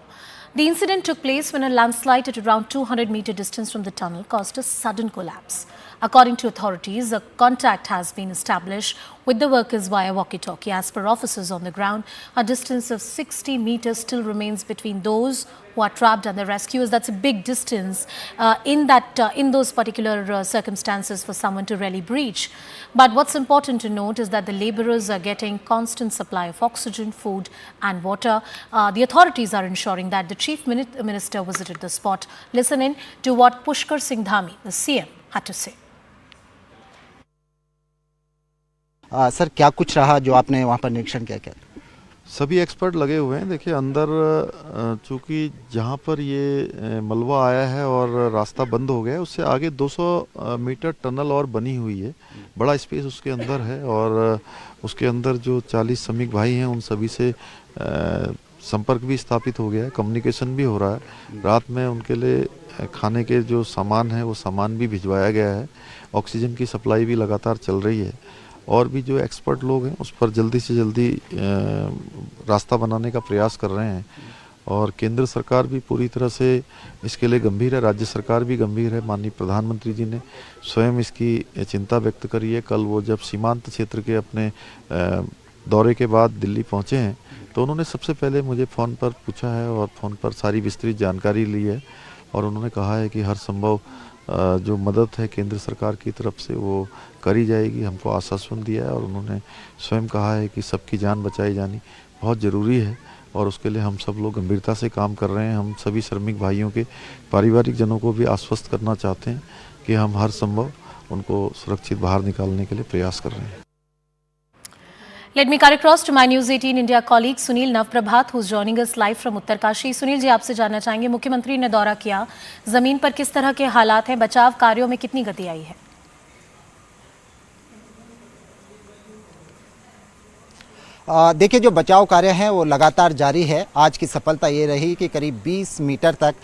The incident took place when a landslide at around 200-meter distance from the tunnel caused a sudden collapse. According to authorities, a contact has been established with the workers via walkie-talkie. As per officers on the ground, a distance of 60 meters still remains between those who are trapped and the rescuers. That's a big distance in those particular circumstances for someone to really breach. But what's important to note is that the laborers are getting constant supply of oxygen, food and water. The authorities are ensuring that the Chief Minister visited the spot. Listen in to what Pushkar Singh Dhami, the CM, had to say. Sir क्या कुछ रहा जो आपने वहाँ पर निरीक्षण किया? क्या सभी एक्सपर्ट लगे हुए हैं। देखिए अंदर चूँकि जहाँ पर ये मलबा आया है और रास्ता बंद हो गया है, उससे आगे 200 मीटर टनल और बनी हुई है। बड़ा स्पेस उसके अंदर है और उसके अंदर जो 40 श्रमिक भाई हैं उन सभी से संपर्क भी स्थापित हो गया है, कम्युनिकेशन भी हो रहा है। रात में उनके लिए खाने के जो सामान है वो सामान भी भिजवाया गया है। ऑक्सीजन की सप्लाई भी लगातार चल रही है और भी जो एक्सपर्ट लोग हैं उस पर जल्दी से जल्दी रास्ता बनाने का प्रयास कर रहे हैं। और केंद्र सरकार भी पूरी तरह से इसके लिए गंभीर है, राज्य सरकार भी गंभीर है। माननीय प्रधानमंत्री जी ने स्वयं इसकी चिंता व्यक्त करी है। कल वो जब सीमांत क्षेत्र के अपने दौरे के बाद दिल्ली पहुंचे हैं तो उन्होंने सबसे पहले मुझे फ़ोन पर पूछा है और फ़ोन पर सारी विस्तृत जानकारी ली है और उन्होंने कहा है कि हर संभव जो मदद है केंद्र सरकार की तरफ से वो करी जाएगी। हमको आश्वासन दिया है और उन्होंने स्वयं कहा है कि सबकी जान बचाई जानी बहुत ज़रूरी है और उसके लिए हम सब लोग गंभीरता से काम कर रहे हैं। हम सभी श्रमिक भाइयों के पारिवारिक जनों को भी आश्वस्त करना चाहते हैं कि हम हर संभव उनको सुरक्षित बाहर निकालने के लिए प्रयास कर रहे हैं। Let me cut across to my News 18 India colleague Sunil Navprabhat, who's joining us live from Uttarkashi. Sunil ji, आपसे जानना चाहेंगे, मुख्यमंत्री ने दौरा किया, जमीन पर किस तरह के हालात हैं, बचाव कार्यों में कितनी गति आई है? देखिए जो बचाव कार्य है वो लगातार जारी है। आज की सफलता ये रही कि करीब 20 मीटर तक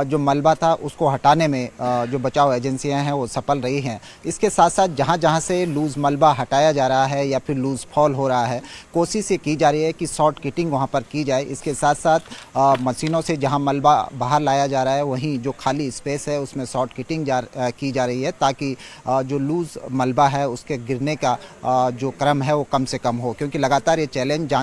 जो मलबा था उसको हटाने में जो बचाव एजेंसियां हैं वो सफल रही हैं। इसके साथ साथ जहां जहां से लूज मलबा हटाया जा रहा है या फिर लूज फॉल हो रहा है, कोशिश ये की जा रही है कि शॉर्ट किटिंग वहां पर की जाए। इसके साथ साथ मशीनों से जहां मलबा बाहर लाया जा रहा है वहीं जो खाली स्पेस है उसमें शॉर्ट किटिंग की जा रही है ताकि जो लूज मलबा है उसके गिरने का जो क्रम है वो कम से कम हो, क्योंकि लगातार ये चैलेंज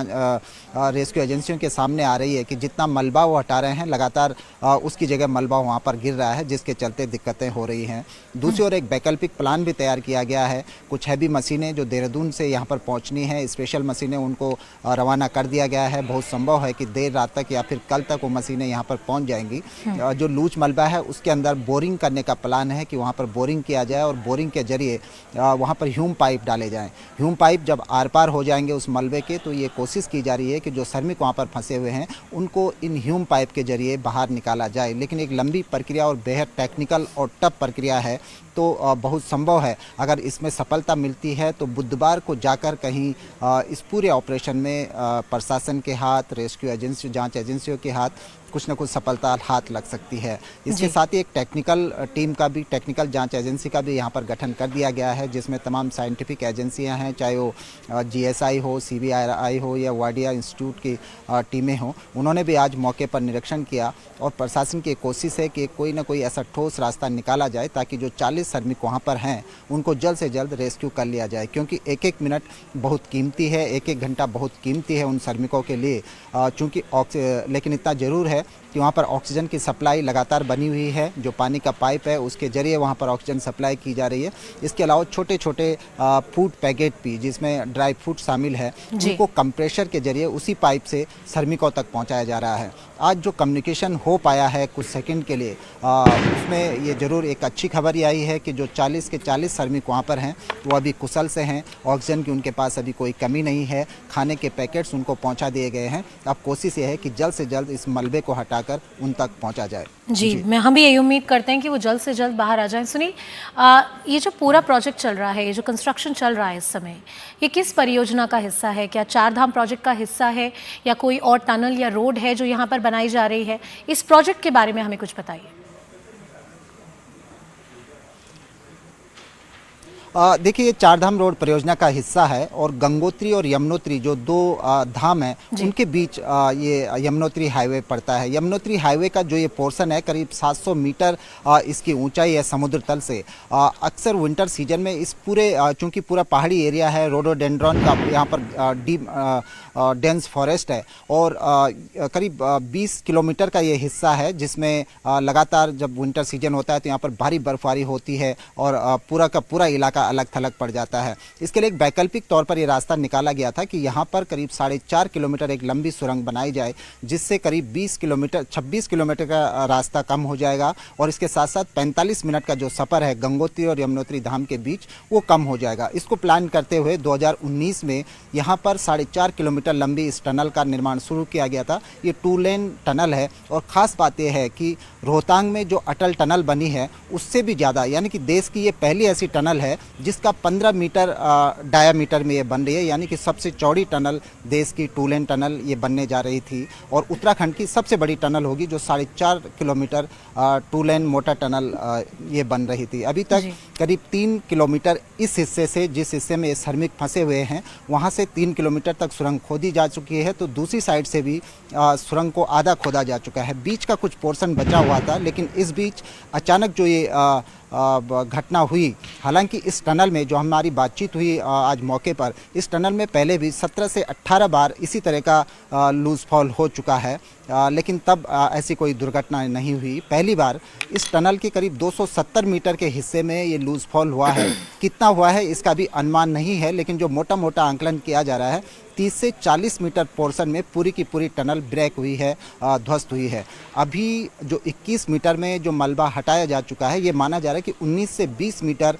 रेस्क्यू एजेंसियों के सामने आ रही है कि जितना मलबा वो हटा रहे हैं लगातार उसकी जगह मलबा वहाँ पर गिर रहा है, जिसके चलते दिक्कतें हो रही हैं। दूसरी ओर एक वैकल्पिक प्लान भी तैयार किया गया है। कुछ हैवी मशीनें जो देहरादून से यहाँ पर पहुँचनी है, स्पेशल मशीनें उनको रवाना कर दिया गया है। बहुत संभव है कि देर रात तक या फिर कल तक वो मशीनें यहाँ पर पहुँच जाएंगी। जो लूज मलबा है उसके अंदर बोरिंग करने का प्लान है कि वहाँ पर बोरिंग किया जाए और बोरिंग के जरिए वहाँ पर ह्यूम पाइप डाले जाएँ। ह्यूम पाइप जब आर पार हो जाएंगे उस मलबे के तो ये कोशिश की जा रही है कि जो श्रमिक वहाँ पर फंसे हुए हैं उनको इन ह्यूम पाइप के जरिए बाहर निकाला जाए। लेकिन एक लंबी प्रक्रिया और बेहद टेक्निकल और टफ प्रक्रिया है, तो बहुत संभव है अगर इसमें सफलता मिलती है तो बुधवार को जाकर कहीं इस पूरे ऑपरेशन में प्रशासन के हाथ, रेस्क्यू एजेंसी, जांच एजेंसियों के हाथ कुछ न कुछ सफलता हाथ लग सकती है। इसके साथ ही एक टेक्निकल टीम का भी, टेक्निकल जांच एजेंसी का भी यहाँ पर गठन कर दिया गया है, जिसमें तमाम साइंटिफिक एजेंसियाँ हैं, चाहे वो GSI हो, CBRI हो या वाडिया इंस्टीट्यूट की टीमें हों। उन्होंने भी आज मौके पर निरीक्षण किया और प्रशासन की कोशिश है कि कोई ना कोई ऐसा ठोस रास्ता निकाला जाए ताकि जो 40 श्रमिक वहाँ पर हैं उनको जल्द से जल्द रेस्क्यू कर लिया जाए, क्योंकि एक एक मिनट बहुत कीमती है, एक एक घंटा बहुत कीमती है उन श्रमिकों के लिए। चूँकि लेकिन इतना ज़रूर है कि वहाँ पर ऑक्सीजन की सप्लाई लगातार बनी हुई है। जो पानी का पाइप है उसके जरिए वहाँ पर ऑक्सीजन सप्लाई की जा रही है। इसके अलावा छोटे छोटे फूड पैकेट भी जिसमें ड्राई फ्रूट शामिल है, उनको कंप्रेशर के जरिए उसी पाइप से श्रमिकों तक पहुँचाया जा रहा है। आज जो कम्युनिकेशन हो पाया है कुछ सेकंड के लिए, उसमें ये ज़रूर एक अच्छी खबर ये आई है कि जो 40 के 40 श्रमिक वहाँ पर हैं वो अभी कुशल से हैं। ऑक्सीजन की उनके पास अभी कोई कमी नहीं है। खाने के पैकेट्स उनको पहुँचा दिए गए हैं। अब कोशिश ये है कि जल्द से जल्द इस मलबे को हटाकर उन तक पहुँचा जाए। जी, हम भी यही उम्मीद करते हैं कि वो जल्द से जल्द बाहर आ जाएं। सुनील, ये जो पूरा प्रोजेक्ट चल रहा है, ये जो कंस्ट्रक्शन चल रहा है इस समय, ये किस परियोजना का हिस्सा है? क्या चार धाम प्रोजेक्ट का हिस्सा है या कोई और टनल या रोड है जो यहाँ पर बनाई जा रही है? इस प्रोजेक्ट के बारे में हमें कुछ बताइए। देखिए, ये चार धाम रोड परियोजना का हिस्सा है और गंगोत्री और यमुनोत्री जो दो धाम है उनके बीच ये यमुनोत्री हाईवे पड़ता है। यमुनोत्री हाईवे का जो ये पोर्शन है करीब 700 मीटर इसकी ऊंचाई है समुद्र तल से। अक्सर विंटर सीजन में इस पूरे चूंकि पूरा पहाड़ी एरिया है, रोडोडेंड्रॉन का यहाँ पर डीप डेंस फॉरेस्ट है और करीब 20 किलोमीटर का ये हिस्सा है जिसमें लगातार जब विंटर सीजन होता है तो यहाँ पर भारी बर्फबारी होती है और पूरा का पूरा इलाका अलग थलग पड़ जाता है। इसके लिए एक वैकल्पिक तौर पर यह रास्ता निकाला गया था कि यहाँ पर करीब 4.5 किलोमीटर एक लंबी सुरंग बनाई जाए जिससे करीब 26 किलोमीटर का रास्ता कम हो जाएगा और इसके साथ साथ 45 मिनट का जो सफ़र है गंगोत्री और यमुनोत्री धाम के बीच वो कम हो जाएगा। इसको प्लान करते हुए 2019 में यहाँ पर 4.5 किलोमीटर लंबी इस टनल का निर्माण शुरू किया गया था। ये 2 लेन टनल है और ख़ास बात यह है कि रोहतांग में जो अटल टनल बनी है उससे भी ज़्यादा, यानी कि देश की ये पहली ऐसी टनल है जिसका 15 मीटर डायामीटर में ये बन रही है, यानी कि सबसे चौड़ी टनल देश की 2 लेन टनल ये बनने जा रही थी और उत्तराखंड की सबसे बड़ी टनल होगी जो 4.5 किलोमीटर 2 लेन मोटा टनल ये बन रही थी। अभी तक करीब 3 किलोमीटर इस हिस्से से, जिस हिस्से में ये श्रमिक फंसे हुए हैं वहाँ से 3 किलोमीटर तक सुरंग खोदी जा चुकी है, तो दूसरी साइड से भी सुरंग को आधा खोदा जा चुका है। बीच का कुछ पोर्शन बचा हुआ था, लेकिन इस बीच अचानक जो ये घटना हुई, हालांकि इस टनल में जो हमारी बातचीत हुई आज मौके पर, इस टनल में पहले भी 17 से 18 बार इसी तरह का लूज फॉल हो चुका है, लेकिन तब ऐसी कोई दुर्घटना नहीं हुई। पहली बार इस टनल के करीब 270 मीटर के हिस्से में ये लूज फॉल हुआ है। कितना हुआ है इसका भी अनुमान नहीं है, लेकिन जो मोटा मोटा आंकलन किया जा रहा है 30 से 40 मीटर पोर्शन में पूरी की पूरी टनल ब्रेक हुई है, ध्वस्त हुई है। अभी जो 21 मीटर में जो मलबा हटाया जा चुका है, ये माना जा रहा है कि 19 से 20 मीटर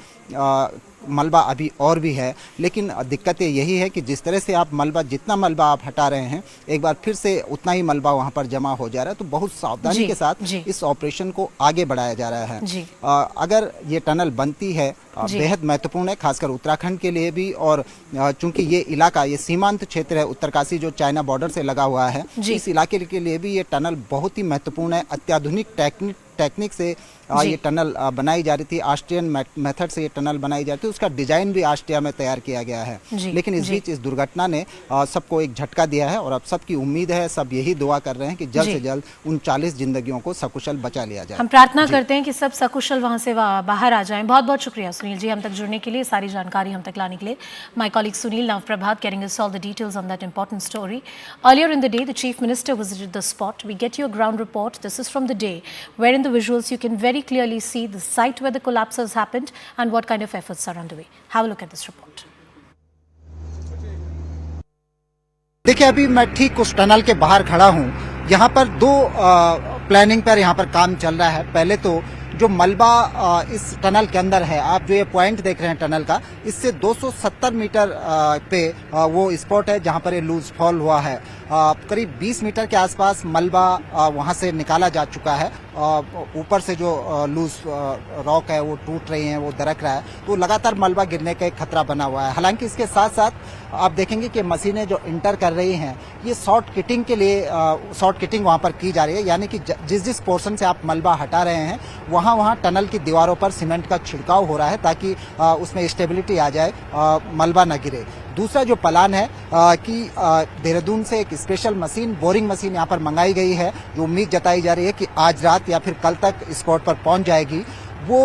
मलबा अभी और भी है, लेकिन दिक्कत यही है कि जिस तरह से आप जितना मलबा आप हटा रहे हैं, एक बार फिर से उतना ही मलबा वहाँ पर जमा हो जा रहा है, तो बहुत सावधानी के साथ इस ऑपरेशन को आगे बढ़ाया जा रहा है। अगर ये टनल बनती है बेहद महत्वपूर्ण है, खासकर उत्तराखंड के लिए भी, और चूंकि ये इलाका, ये सीमांत क्षेत्र है उत्तरकाशी जो चाइना बॉर्डर से लगा हुआ है, इस इलाके के लिए भी ये टनल बहुत ही महत्वपूर्ण है। अत्याधुनिक टेक्निक से ये टनल बनाई जा रही थी, ऑस्ट्रियन मेथड से ये टनल बनाई जा रही थी, उसका डिजाइन भी ऑस्ट्रिया में तैयार किया गया है। लेकिन इस बीच इस दुर्घटना ने सबको एक झटका दिया है और अब सबकी उम्मीद है, सब यही दुआ कर रहे हैं कि जल्द से जल्द उन 40 जिंदगियों को सकुशल बचा लिया जाए। हम प्रार्थना करते हैं कि सब सकुशल वहां से बाहर आ जाएं। बहुत बहुत शुक्रिया सुनील जी हम तक जुड़ने के लिए, सारी जानकारी हम तक लाने के लिए। My colleague Sunil Nav Prabhat getting us all the details on that important story. Earlier in the day, the Chief Minister visited the spot. We get your ground report. This is from the day, where in the visuals you can very clearly see the site where the collapse has happened and what kind of efforts are underway. Have a look at this report. देखिए, अभी मैं ठीक उस tunnel के बाहर खड़ा हूँ। यहाँ पर दो प्लानिंग पर यहाँ पर काम चल रहा है। पहले तो जो मलबा इस टनल के अंदर है, आप जो ये पॉइंट देख रहे हैं टनल का, इससे 270 मीटर पे वो स्पॉट है जहाँ पर ये लूज फॉल हुआ है। करीब 20 मीटर के आसपास मलबा वहाँ से निकाला जा चुका है। ऊपर से जो लूज रॉक है वो टूट रही है, वो दरक रहा है, तो लगातार मलबा गिरने का एक खतरा बना हुआ है। हालांकि इसके साथ साथ आप देखेंगे कि मशीनें जो इंटर कर रही हैं, ये शॉर्ट किटिंग के लिए शॉर्ट किटिंग वहाँ पर की जा रही है, यानी कि जिस पोर्शन से आप मलबा हटा रहे हैं वहाँ टनल की दीवारों पर सीमेंट का छिड़काव हो रहा है ताकि उसमें स्टेबिलिटी आ जाए, मलबा न गिरे। दूसरा जो प्लान है कि देहरादून से एक स्पेशल मशीन, बोरिंग मशीन यहाँ पर मंगाई गई है, जो उम्मीद जताई जा रही है कि आज रात या फिर कल तक स्पॉट पर पहुँच जाएगी। वो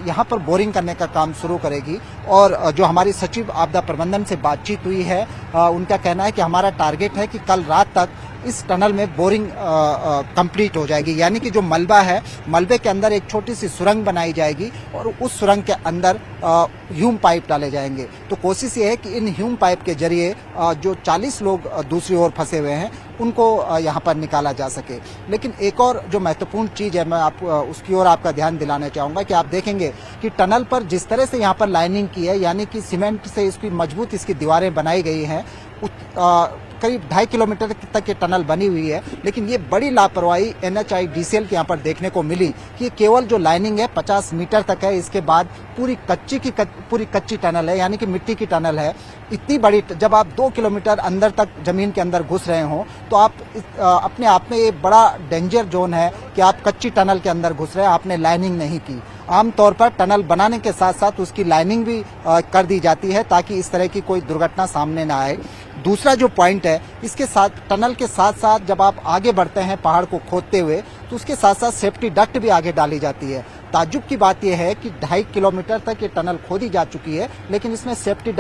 यहाँ पर बोरिंग करने का काम शुरू करेगी। और जो हमारी सचिव आपदा प्रबंधन से बातचीत हुई है, उनका कहना है कि हमारा टारगेट है कि कल रात तक इस टनल में बोरिंग कंप्लीट हो जाएगी, यानी कि जो मलबा है, मलबे के अंदर एक छोटी सी सुरंग बनाई जाएगी और उस सुरंग के अंदर ह्यूम पाइप डाले जाएंगे। तो कोशिश ये है कि इन ह्यूम पाइप के जरिए जो 40 लोग दूसरी ओर फंसे हुए हैं उनको यहाँ पर निकाला जा सके। लेकिन एक और जो महत्वपूर्ण चीज है, मैं उसकी ओर आपका ध्यान दिलाना चाहूंगा कि आप देखेंगे कि टनल पर जिस तरह से यहाँ पर लाइनिंग की है, यानी कि सीमेंट से इसकी मजबूत इसकी दीवारें बनाई गई हैं, करीब 2.5 किलोमीटर तक ये टनल बनी हुई है। लेकिन ये बड़ी लापरवाही NHIDCL के यहाँ पर देखने को मिली कि केवल जो लाइनिंग है 50 मीटर तक है, इसके बाद पूरी कच्ची टनल है, यानी कि मिट्टी की टनल है। इतनी बड़ी, जब आप 2 किलोमीटर अंदर तक जमीन के अंदर घुस रहे हो तो आप अपने आप में ये बड़ा डेंजर जोन है कि आप कच्ची टनल के अंदर घुस रहे हैं, आपने लाइनिंग नहीं की। आमतौर पर टनल बनाने के साथ साथ उसकी लाइनिंग भी कर दी जाती है ताकि इस तरह की कोई दुर्घटना सामने ना आए। दूसरा जो पॉइंट है, इसके साथ टनल के साथ साथ जब आप आगे बढ़ते हैं पहाड़ को खोदते हुए तो उसके साथ साथ सेफ्टी डक्ट भी आगे डाली जाती है। ताज्जुब की बात यह है कि 2.5 किलोमीटर तक ये टनल खोदी जा चुकी है, लेकिन इसमें सेफ्टी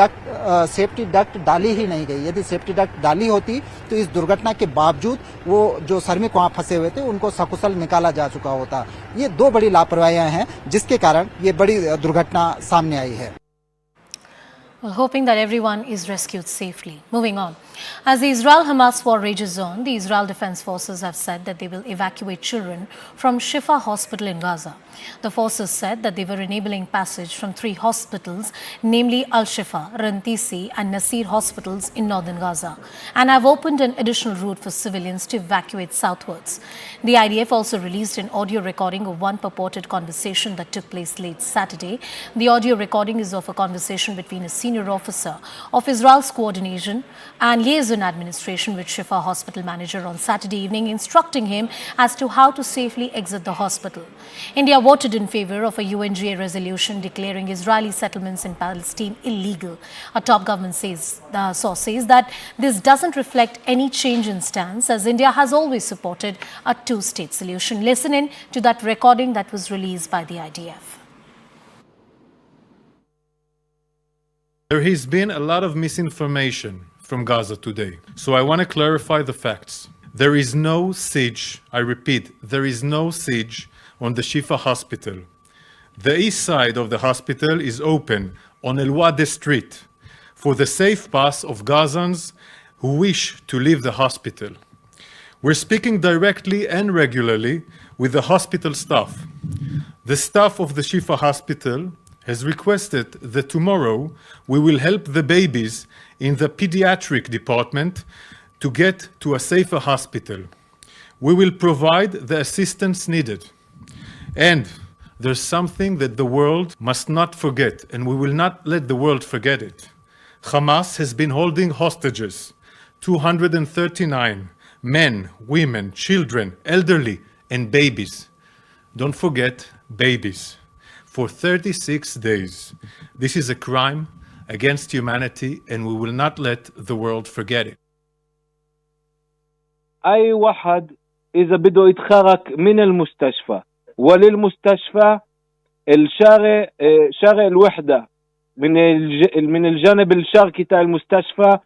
डक्ट डाली ही नहीं गई। यदि सेफ्टी डक्ट डाली होती तो इस दुर्घटना के बावजूद वो जो श्रमिक वहां फंसे हुए थे उनको सकुशल निकाला जा चुका होता। ये 2 बड़ी लापरवाहियां हैं जिसके कारण ये बड़ी दुर्घटना सामने आई है। Hoping that everyone is rescued safely. Moving on. As the Israel-Hamas war rages on, the Israel Defense Forces have said that they will evacuate children from Shifa Hospital in Gaza. The forces said that they were enabling passage from 3 hospitals, namely Al-Shifa, Rantisi and Nasir hospitals in northern Gaza, and have opened an additional route for civilians to evacuate southwards. The IDF also released an audio recording of one purported conversation that took place late Saturday. The audio recording is of a conversation between a senior officer of Israel's coordination and liaison administration with Shifa hospital manager on Saturday evening, instructing him as to how to safely exit the hospital. India voted in favor of a UNGA resolution declaring Israeli settlements in Palestine illegal. A top government source says that this doesn't reflect any change in stance, as India has always supported a 2-state solution. Listen in to that recording that was released by the IDF. There has been a lot of misinformation from Gaza today, so I want to clarify the facts. There is no siege, I repeat, there is no siege on the Shifa hospital. The east side of the hospital is open on El Wadi Street for the safe pass of Gazans who wish to leave the hospital. We're speaking directly and regularly with the hospital staff. The staff of the Shifa hospital has requested that tomorrow we will help the babies in the pediatric department to get to a safer hospital. We will provide the assistance needed. And there's something that the world must not forget, and we will not let the world forget it. Hamas has been holding hostages, 239 men, women, children, elderly, and babies. Don't forget babies. For 36 days. This is a crime against humanity, and we will not let the world forget it. أي واحد إذا بده يتخرج من المستشفى وللمستشفى الشارع شارع الوحدة من الجانب الشرقي تاع المستشفى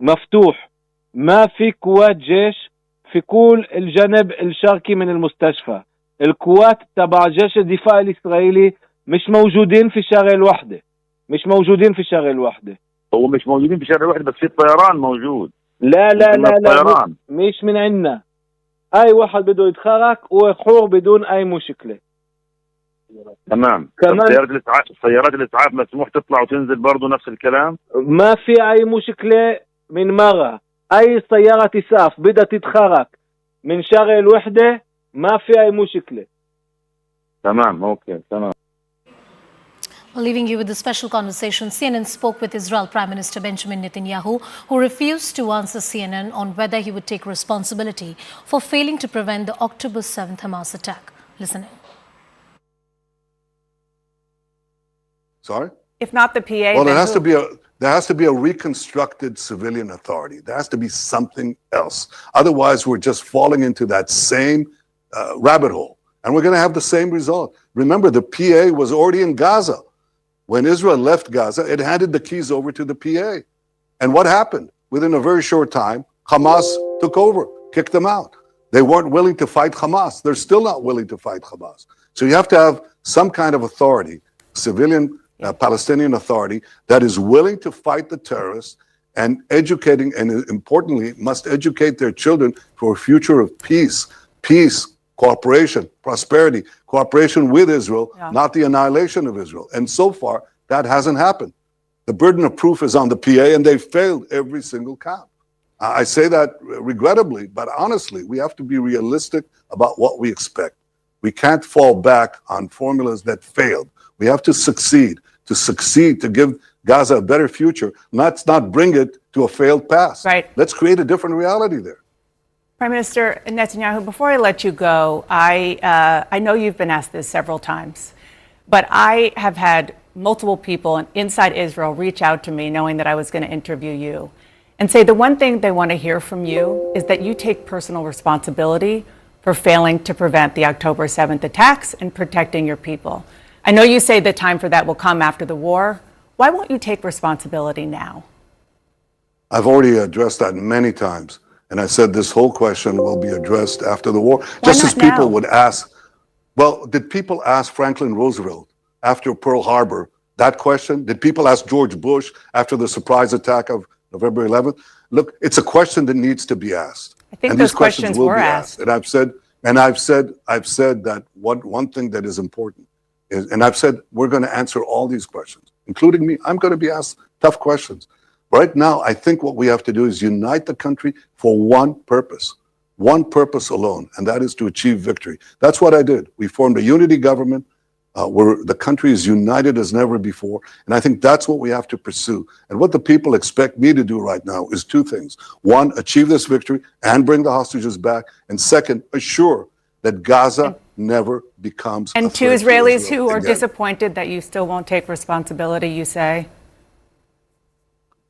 مفتوح. ما في قوات جيش في كل الجانب الشرقي من المستشفى. القوات تبع جيش الدفاع الإسرائيلي مش موجودين في شارع الوحدة. مش موجودين في شارع الوحدة. هو مش موجودين في شارع الوحدة، بس في الطيران موجود. لا مش من عندنا. أي واحد بده يتخرج وحور بدون أي مشكلة. تمام. كمان سيارات الإسعاف مسموح تطلع وتنزل برضو نفس الكلام. ما في أي مشكلة من مرة. أي سيارة إسعاف بدها تتخرج من شارع الوحدة ما في أي مشكلة. تمام. أوكي تمام. Well, leaving you with the special conversation, CNN spoke with Israel Prime Minister Benjamin Netanyahu, who refused to answer CNN on whether he would take responsibility for failing to prevent the October 7th Hamas attack. Listen in. Sorry? If not the PA, well, then there has to be a reconstructed civilian authority. There has to be something else. Otherwise, we're just falling into that same rabbit hole, and we're going to have the same result. Remember, the PA was already in Gaza. When Israel left Gaza, it handed the keys over to the PA. And what happened? Within a very short time, Hamas took over. kicked them out. They weren't willing to fight Hamas. They're still not willing to fight Hamas. So you have to have some kind of authority, civilian Palestinian authority, that is willing to fight the terrorists and educating, and importantly, must educate their children for a future of peace, cooperation, prosperity, cooperation with Israel, not the annihilation of Israel. And so far, that hasn't happened. The burden of proof is on the PA, and they've failed every single count. I say that regrettably, but honestly, we have to be realistic about what we expect. We can't fall back on formulas that failed. We have to succeed, to give Gaza a better future. Let's not bring it to a failed past. Right. Let's create a different reality there. Prime Minister Netanyahu, before I let you go, I know you've been asked this several times, but I have had multiple people inside Israel reach out to me knowing that I was going to interview you and say the one thing they want to hear from you is that you take personal responsibility for failing to prevent the October 7th attacks and protecting your people. I know you say the time for that will come after the war. Why won't you take responsibility now? I've already addressed that many times. And I said this whole question will be addressed after the war. Why Just not as people now? would ask, well, did people ask Franklin Roosevelt after Pearl Harbor that question? Did people ask George Bush after the surprise attack of November 11th? Look, it's a question that needs to be asked. I think and those these questions questions will were be asked. And I've said that one thing that is important is, and I've said we're going to answer all these questions, including me. I'm going to be asked tough questions. Right now, I think what we have to do is unite the country for one purpose alone, and that is to achieve victory. That's what I did. We formed a unity government where the country is united as never before, and I think that's what we have to pursue. And what the people expect me to do right now is two things. One, achieve this victory and bring the hostages back, and second, assure that Gaza never becomes And a to threat to Israelis Israel who are again. disappointed that you still won't take responsibility, you say?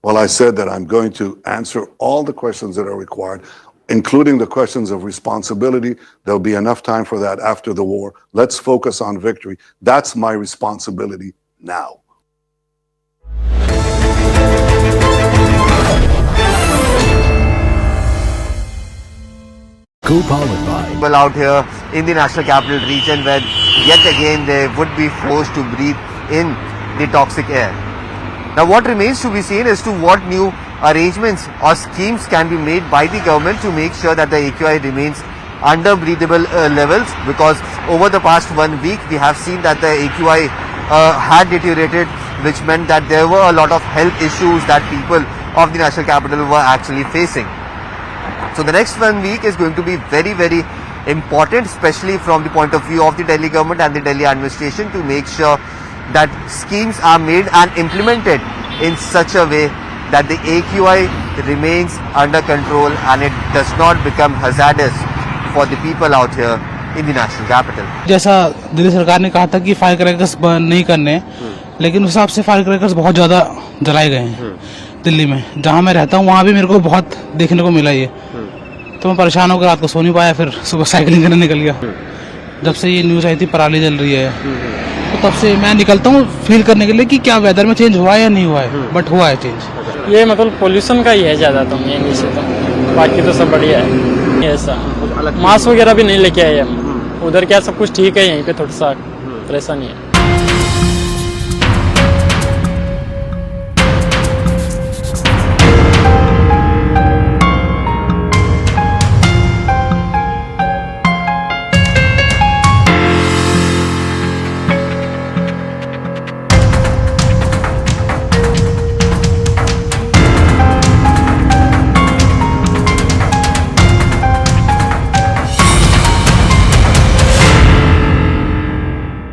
Well, I said that I'm going to answer all the questions that are required, including the questions of responsibility. There'll be enough time for that after the war. Let's focus on victory. That's my responsibility now. Co-powered by people out here in the national capital region where yet again they would be forced to breathe in the toxic air. Now what remains to be seen is to what new arrangements or schemes can be made by the government to make sure that the AQI remains under breathable levels, because over the past 1 week we have seen that the AQI had deteriorated, which meant that there were a lot of health issues that people of the national capital were actually facing. So the next 1 week is going to be very, very important, especially from the point of view of the Delhi government and the Delhi administration, to make sure that schemes are made and implemented in such a way that the AQI remains under control and it does not become hazardous for the people out here in the national capital. जैसा दिल्ली सरकार ने कहा था कि fire crackers burn नहीं करने, लेकिन उस हिसाब से फायर क्रैकर्स बहुत ज़्यादा जलाए गए हैं दिल्ली में। जहाँ मैं रहता हूँ वहाँ भी मेरे को बहुत देखने को मिला ये, तो मैं परेशान होकर रात को सो नहीं पाया, फिर सुबह साइकिलिंग करने निकल गया। जब से ये न्यूज़ आई थी पराली जल रही है, तो तब से मैं निकलता हूँ फील करने के लिए कि क्या वेदर में चेंज हुआ है या नहीं हुआ है, बट हुआ है चेंज। ये मतलब पोल्यूशन का ही है ज़्यादा, तो मेन से तो बाकी तो सब बढ़िया है। ऐसा मास्क वगैरह भी नहीं लेके आए हम, उधर क्या सब कुछ ठीक है, यहीं पे थोड़ा सा परेशानी है।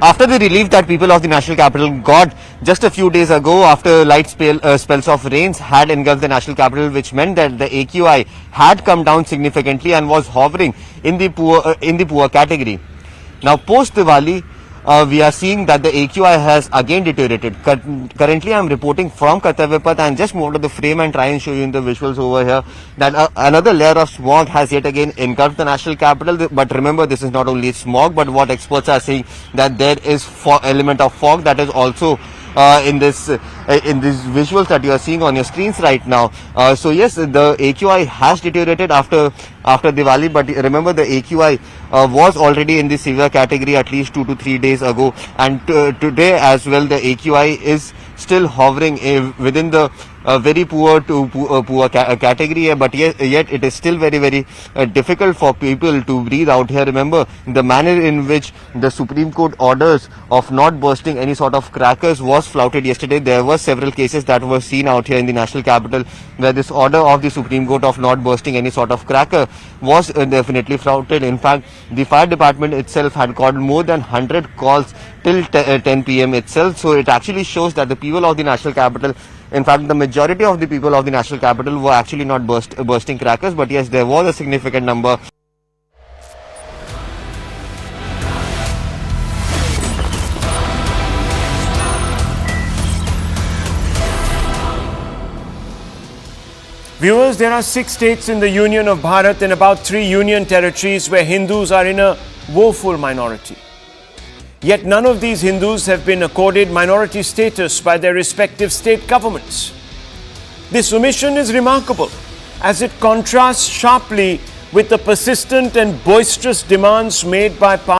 After the relief that people of the national capital got just a few days ago after light spells of rains had engulfed the national capital, which meant that the AQI had come down significantly and was hovering in the poor category. Now post-Diwali, we are seeing that the AQI has again deteriorated. Currently, I am reporting from Kartavyapath and just move to the frame and try and show you in the visuals over here that another layer of smog has yet again engulfed the national capital. But remember, this is not only smog, but what experts are saying that there is element of fog that is also in these visuals that you are seeing on your screens right now. So yes, the AQI has deteriorated after after Diwali, but remember the AQI was already in the severe category at least 2 to 3 days ago, and today as well the AQI is still hovering within the very poor to poor category, but yet it is still very difficult for people to breathe out here. Remember the manner in which the Supreme Court orders of not bursting any sort of crackers was flouted yesterday. There were several cases that were seen out here in the national capital where this order of the Supreme Court of not bursting any sort of cracker was definitely flouted. In fact, the fire department itself had called more than 100 calls till 10 p.m. itself. So it actually shows that the people of the national capital, in fact, the majority of the people of the national capital were actually not bursting crackers, but yes, there was a significant number. Viewers, there are 6 states in the Union of Bharat and about 3 union territories where Hindus are in a woeful minority. Yet none of these Hindus have been accorded minority status by their respective state governments. This omission is remarkable as it contrasts sharply with the persistent and boisterous demands made by